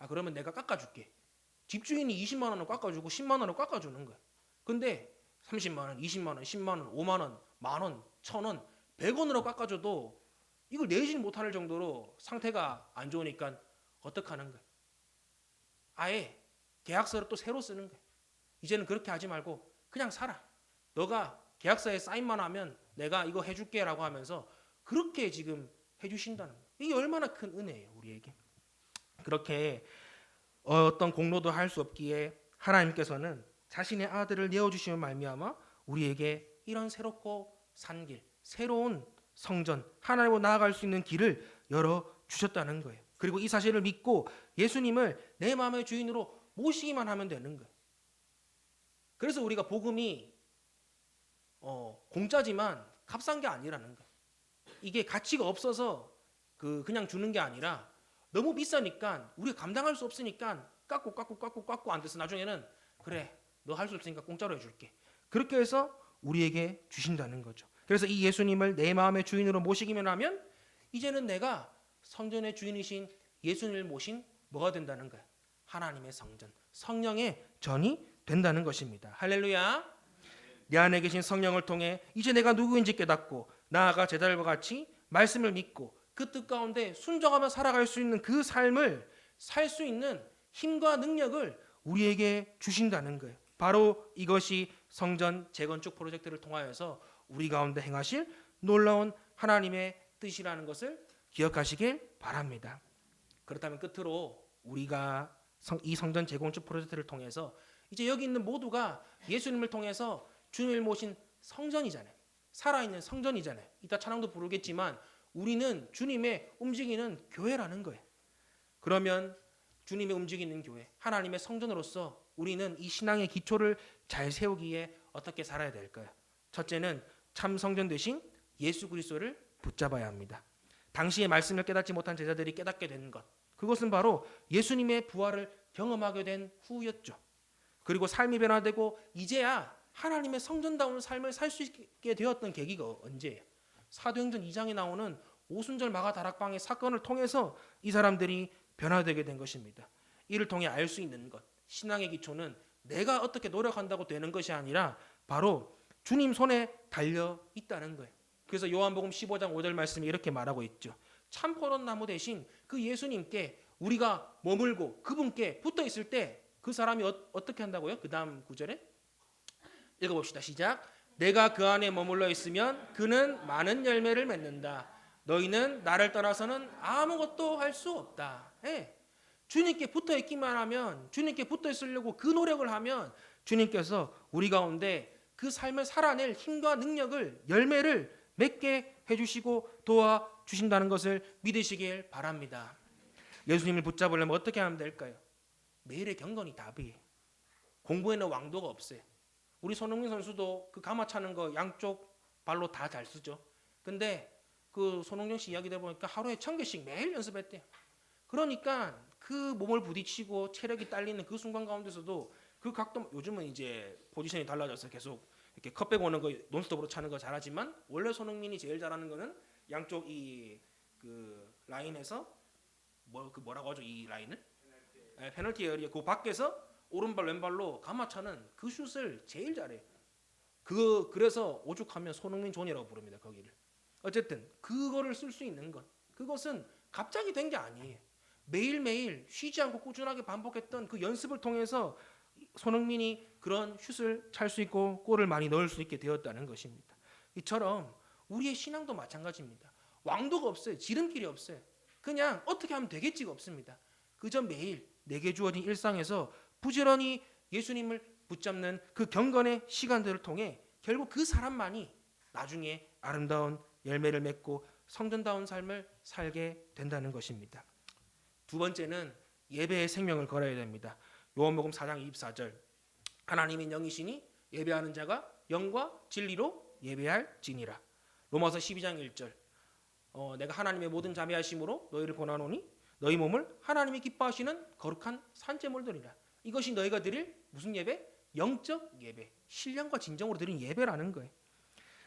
그러면 내가 깎아줄게. 집주인이 20만 원을 깎아주고 10만 원을 깎아주는 거야. 근데 30만 원, 20만 원, 10만 원, 5만 원, 만 원, 1,000원, 100원으로 깎아줘도 이걸 내지 못할 정도로 상태가 안 좋으니까 어떡하는 거야? 아예 계약서를 또 새로 쓰는 거야. 이제는 그렇게 하지 말고 그냥 살아. 너가 계약서에 사인만 하면 내가 이거 해줄게 라고 하면서 그렇게 지금 해주신다는 거야. 이게 얼마나 큰 은혜예요, 우리에게. 그렇게 어떤 공로도 할 수 없기에 하나님께서는 자신의 아들을 내어주시면 말미암아 우리에게 이런 새롭고 산 길, 새로운 성전, 하나님으로 나아갈 수 있는 길을 열어주셨다는 거예요. 그리고 이 사실을 믿고 예수님을 내 마음의 주인으로 모시기만 하면 되는 거예요. 그래서 우리가 복음이 공짜지만 값싼 게 아니라는 거예요. 이게 가치가 없어서 그냥 주는 게 아니라 너무 비싸니까 우리가 감당할 수 없으니까 깎고 안 돼서 나중에는 그래, 너 할 수 없으니까 공짜로 해줄게. 그렇게 해서 우리에게 주신다는 거죠. 그래서 이 예수님을 내 마음의 주인으로 모시기만 하면 이제는 내가 성전의 주인이신 예수님을 모신 뭐가 된다는 거야? 하나님의 성전, 성령의 전이 된다는 것입니다. 할렐루야. 내 안에 계신 성령을 통해 이제 내가 누구인지 깨닫고 나아가 제자들과 같이 말씀을 믿고 그 뜻 가운데 순종하며 살아갈 수 있는 그 삶을 살 수 있는 힘과 능력을 우리에게 주신다는 거예요. 바로 이것이 성전 재건축 프로젝트를 통하여서 우리 가운데 행하실 놀라운 하나님의 뜻이라는 것을 기억하시길 바랍니다. 그렇다면 끝으로 우리가 이 성전 재건축 프로젝트를 통해서 이제 여기 있는 모두가 예수님을 통해서 주님을 모신 성전이잖아요. 살아있는 성전이잖아요. 이따 찬양도 부르겠지만 우리는 주님의 움직이는 교회라는 거예요. 그러면 주님의 움직이는 교회, 하나님의 성전으로서 우리는 이 신앙의 기초를 잘 세우기에 어떻게 살아야 될까요? 첫째는 참 성전 되신 예수 그리스도를 붙잡아야 합니다. 당시의 말씀을 깨닫지 못한 제자들이 깨닫게 된 것, 그것은 바로 예수님의 부활을 경험하게 된 후였죠. 그리고 삶이 변화되고 이제야 하나님의 성전다운 삶을 살 수 있게 되었던 계기가 언제예요? 사도행전 2장에 나오는 오순절 마가 다락방의 사건을 통해서 이 사람들이 변화되게 된 것입니다. 이를 통해 알 수 있는 것, 신앙의 기초는 내가 어떻게 노력한다고 되는 것이 아니라 바로 주님 손에 달려 있다는 거예요. 그래서 요한복음 15장 5절 말씀이 이렇게 말하고 있죠. 참 포도나무 대신 그 예수님께 우리가 머물고 그분께 붙어 있을 때 그 사람이 어떻게 한다고요? 그 다음 구절에 읽어봅시다. 시작. 내가 그 안에 머물러 있으면 그는 많은 열매를 맺는다. 너희는 나를 떠나서는 아무것도 할 수 없다. 예. 주님께 붙어 있기만 하면, 주님께 붙어 있으려고 그 노력을 하면 주님께서 우리 가운데 그 삶을 살아낼 힘과 능력을, 열매를 맺게 해주시고 도와주신다는 것을 믿으시길 바랍니다. 예수님을 붙잡으려면 어떻게 하면 될까요? 매일의 경건이 답이에요. 공부에는 왕도가 없어요. 우리 손흥민 선수도 그 가마 차는 거 양쪽 발로 다 잘 쓰죠. 근데 그 손흥민 씨 이야기 들어보니까 하루에 1000개씩 매일 연습했대요. 그러니까 그 몸을 부딪히고 체력이 딸리는 그 순간 가운데서도 그 각도, 요즘은 이제 포지션이 달라져서 계속 이렇게 컵백 오는 거 논스톱으로 차는 거 잘하지만 원래 손흥민이 제일 잘하는 거는 양쪽 이 그 라인에서 뭐라고 하죠, 이 라인을? 페널티 에어리어 그 밖에서 오른발 왼발로 감아차는 그 슛을 제일 잘해. 그래서 오죽하면 손흥민 존이라고 부릅니다, 거기를. 어쨌든 그거를 쓸 수 있는 것, 그것은 갑자기 된 게 아니에요. 매일매일 쉬지 않고 꾸준하게 반복했던 그 연습을 통해서 손흥민이 그런 슛을 찰 수 있고 골을 많이 넣을 수 있게 되었다는 것입니다. 이처럼 우리의 신앙도 마찬가지입니다. 왕도가 없어요. 지름길이 없어요. 그냥 어떻게 하면 되겠지가 없습니다. 그저 매일 내게 주어진 일상에서 부지런히 예수님을 붙잡는 그 경건의 시간들을 통해 결국 그 사람만이 나중에 아름다운 열매를 맺고 성전다운 삶을 살게 된다는 것입니다. 두 번째는 예배의 생명을 걸어야 됩니다. 요한복음 4장 24절, 하나님은 영이시니 예배하는 자가 영과 진리로 예배할지니라. 로마서 12장 1절, 내가 하나님의 모든 자비하심으로 너희를 권하노니 너희 몸을 하나님이 기뻐하시는 거룩한 산제물들이라. 이것이 너희가 드릴 무슨 예배? 영적 예배, 신령과 진정으로 드린 예배라는 거예요.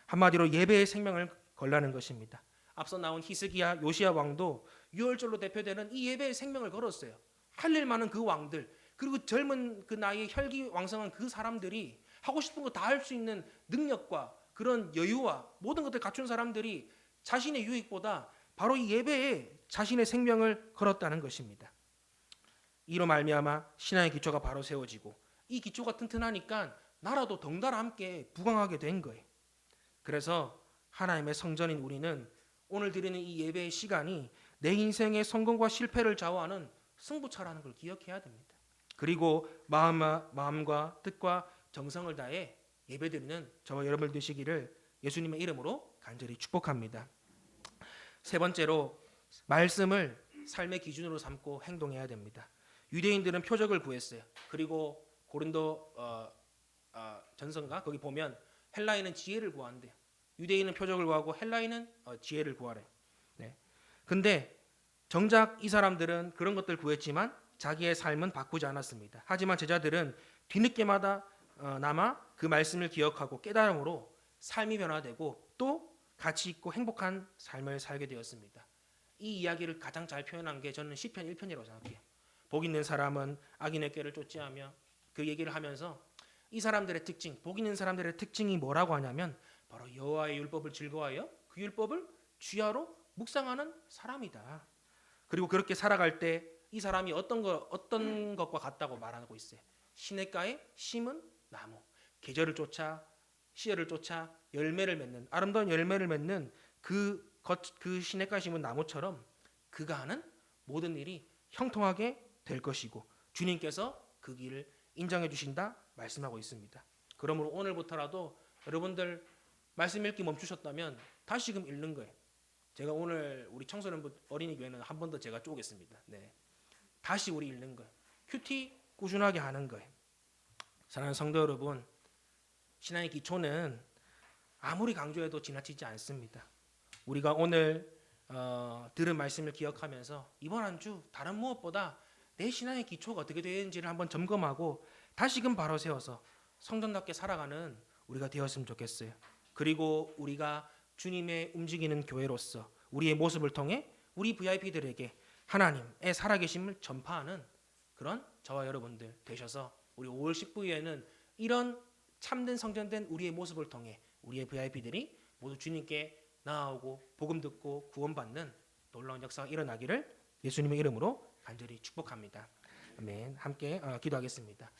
한마디로 예배의 생명을 걸라는 것입니다. 앞서 나온 히스기야, 요시야 왕도 유월절로 대표되는 이 예배의 생명을 걸었어요. 할일 많은 그 왕들, 그리고 젊은 그 나이에 혈기왕성한 그 사람들이 하고 싶은 거 다 할 수 있는 능력과 그런 여유와 모든 것들 갖춘 사람들이 자신의 유익보다 바로 이 예배에 자신의 생명을 걸었다는 것입니다. 이로 말미암아 신앙의 기초가 바로 세워지고 이 기초가 튼튼하니까 나라도 덩달아 함께 부강하게 된 거예요. 그래서 하나님의 성전인 우리는 오늘 드리는 이 예배의 시간이 내 인생의 성공과 실패를 좌우하는 승부차라는 걸 기억해야 됩니다. 그리고 마음과 뜻과 정성을 다해 예배드리는 저와 여러분 되시기를 예수님의 이름으로 간절히 축복합니다. 세 번째로 말씀을 삶의 기준으로 삼고 행동해야 됩니다. 유대인들은 표적을 구했어요. 그리고 고린도 전서인가 거기 보면 헬라인은 지혜를 구한대요. 유대인은 표적을 구하고 헬라인은 지혜를 구하래. 네. 근데 정작 이 사람들은 그런 것들 구했지만 자기의 삶은 바꾸지 않았습니다. 하지만 제자들은 뒤늦게마다 남아 그 말씀을 기억하고 깨달음으로 삶이 변화되고 또 가치 있고 행복한 삶을 살게 되었습니다. 이 이야기를 가장 잘 표현한 게 저는 시편 1편이라고 생각해요. 복 있는 사람은 악인의 꾀를 쫓지하며, 그 얘기를 하면서 이 사람들의 특징, 복 있는 사람들의 특징이 뭐라고 하냐면 바로 여호와의 율법을 즐거워하여 그 율법을 주야로 묵상하는 사람이다. 그리고 그렇게 살아갈 때 이 사람이 어떤 것과 같다고 말하고 있어요. 시냇가에 심은 나무, 계절을 쫓아 시절을 쫓아 열매를 맺는, 아름다운 열매를 맺는 그 시냇가에 심은 나무처럼 그가 하는 모든 일이 형통하게 될 것이고 주님께서 그 길을 인정해 주신다 말씀하고 있습니다. 그러므로 오늘부터라도 여러분들 말씀 읽기 멈추셨다면 다시금 읽는 거예요. 제가 오늘 우리 청소년부 어린이 교회는 한 번 더 제가 쪼겠습니다. 네. 다시 우리 읽는 거예요. 큐티 꾸준하게 하는 거예요. 사랑하는 성도 여러분, 신앙의 기초는 아무리 강조해도 지나치지 않습니다. 우리가 오늘 들은 말씀을 기억하면서 이번 한 주 다른 무엇보다 내 신앙의 기초가 어떻게 되는지를 한번 점검하고 다시금 바로 세워서 성전답게 살아가는 우리가 되었으면 좋겠어요. 그리고 우리가 주님의 움직이는 교회로서 우리의 모습을 통해 우리 VIP들에게 하나님의 살아계심을 전파하는 그런 저와 여러분들 되셔서 우리 5월 19일에는 이런 참된 성전된 우리의 모습을 통해 우리의 VIP들이 모두 주님께 나아오고 복음 듣고 구원받는 놀라운 역사가 일어나기를 예수님의 이름으로 간절히 축복합니다. 아멘. 함께 기도하겠습니다.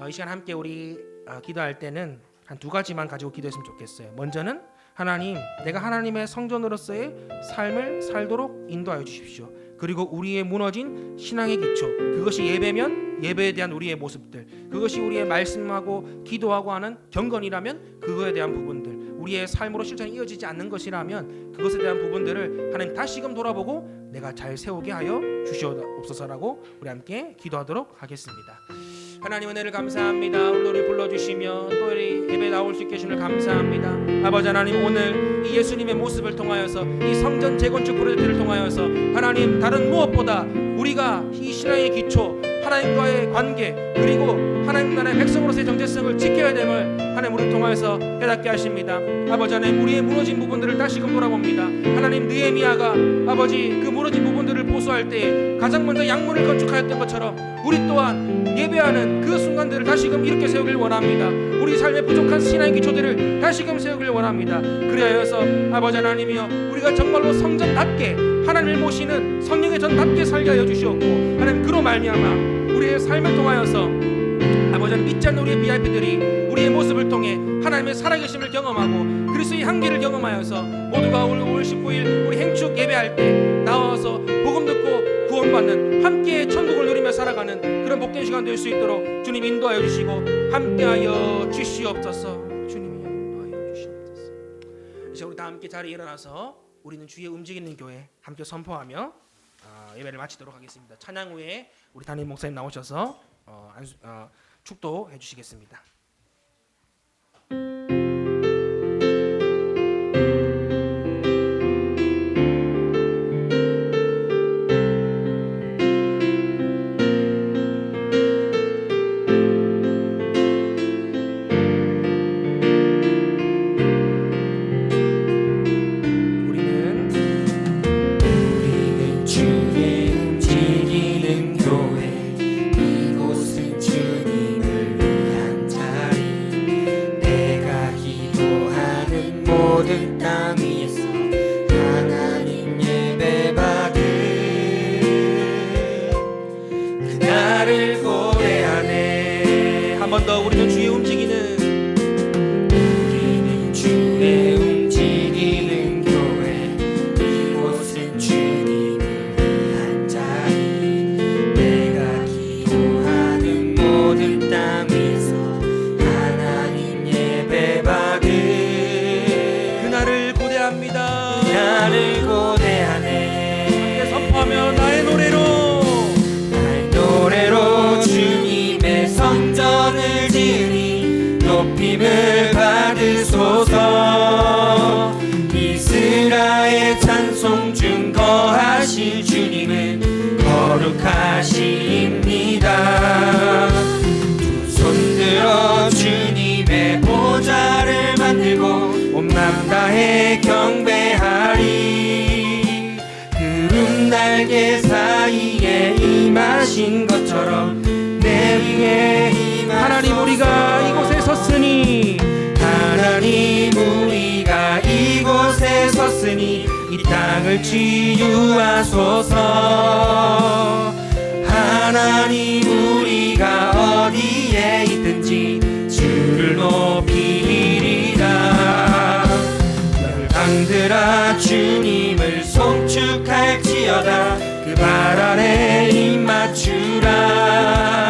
이 시간 함께 우리 기도할 때는 한 두 가지만 가지고 기도했으면 좋겠어요. 먼저는 하나님, 내가 하나님의 성전으로서의 삶을 살도록 인도하여 주십시오. 그리고 우리의 무너진 신앙의 기초, 그것이 예배면 예배에 대한 우리의 모습들, 그것이 우리의 말씀하고 기도하고 하는 경건이라면 그거에 대한 부분들, 우리의 삶으로 실천이 이어지지 않는 것이라면 그것에 대한 부분들을 하나님 다시금 돌아보고 내가 잘 세우게 하여 주시옵소서라고 우리 함께 기도하도록 하겠습니다. 하나님 은혜를 감사합니다. 오늘 우리 불러주시며 또 우리 예배 나올 수 있게 해주심을 감사합니다. 아버지 하나님, 오늘 이 예수님의 모습을 통하여서 이 성전 재건축 프로젝트를 통하여서 하나님, 다른 무엇보다 우리가 이 신앙의 기초, 하나님과의 관계, 그리고 하나님 나라의 백성으로서의 정체성을 지켜야 됨을 하나님 우리를 통하여서 깨닫게 하십니다. 아버지 하나님, 우리의 무너진 부분들을 다시금 돌아봅니다. 하나님, 느헤미야가 아버지 그 무너진 부분들을 보수할 때 가장 먼저 양문을 건축하였던 것처럼 우리 또한 예배하는 그 순간들을 다시금 이렇게 세우길 원합니다. 우리 삶의 부족한 신앙의 기초들을 다시금 세우길 원합니다. 그리하여서 아버지 하나님이여, 우리가 정말로 성전답게 하나님을 모시는 성령의 전답게 살게 하여 주시옵고, 하나님 그로 말미암아 우리의 삶을 통하여서 아버지 하나님, 믿지 않는 우리의 VIP들이 우리의 모습을 통해 하나님의 살아계심을 경험하고 그리스도의 향기를 경험하여서 모두가 올 19일 우리 행축 예배할 때 나와서 복음 듣고 구원받는, 함께 천국을 누리며 살아가는 그런 복된 시간 될 수 있도록 주님 인도하여 주시고 함께하여 주시옵소서. 주님이 인도하여 주시옵소서. 이제 우리 다 함께 자리에 일어나서 우리는 주의 움직이는 교회 함께 선포하며 예배를 마치도록 하겠습니다. 찬양 후에 우리 담임 목사님 나오셔서 축도해 주시겠습니다. 모든 땅 위에서 하나님 예배받을 그날을 고대하네. 한 번 더 우리는 주의 움직이는 교회, 이곳은 주님을 위한 자리. 내가 기도하는 모든 땅 위에서 하나님 예배받을 나를 고대하네. 선포하며 나의 노래로 주님의 성전을 지으니 높임을 받으소서. 이스라엘 찬송 중 거하실 주님은 거룩하십니다. 두 손 들어 주님의 보좌를 만들고 온 맘 다해 경배하리. 구름 날개 사이에 임하신 것처럼 내 위에 하나님, 우리가 이곳에 섰으니 하나님, 우리가 이곳에 섰으니 이 땅을 치유하소서. 하나님, 우리가 어디에 있든지 주를 높이리라. 열방들아 주님을 송축할지어다. 그 발 아래 입 맞추라.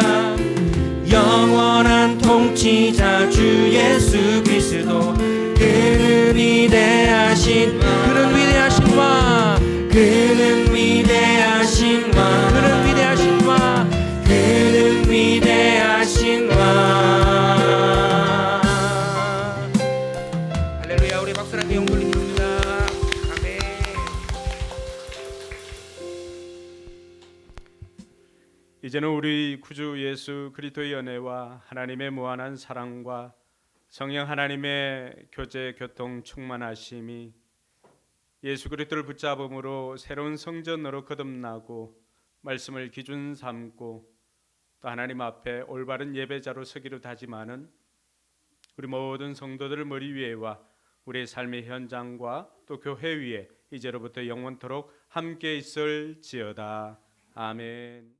영원한 통치자 주 예수 그리스도, 그는 위대하신 와, 그는 위대하신 와, 그는 위대하신 와, 그는 위대하신 와, 그는 위대하신 와. 할렐루야. 우리 박수를 함께 영광 돌립니다. 아멘. 이제는 우리 구주 예수 그리스도의 은혜와 하나님의 무한한 사랑과 성령 하나님의 교제 교통 충만하심이 예수 그리스도를 붙잡음으로 새로운 성전으로 거듭나고 말씀을 기준 삼고 또 하나님 앞에 올바른 예배자로 서기로 다짐하는 우리 모든 성도들 머리 위에와 우리의 삶의 현장과 또 교회 위에 이제로부터 영원토록 함께 있을지어다. 아멘.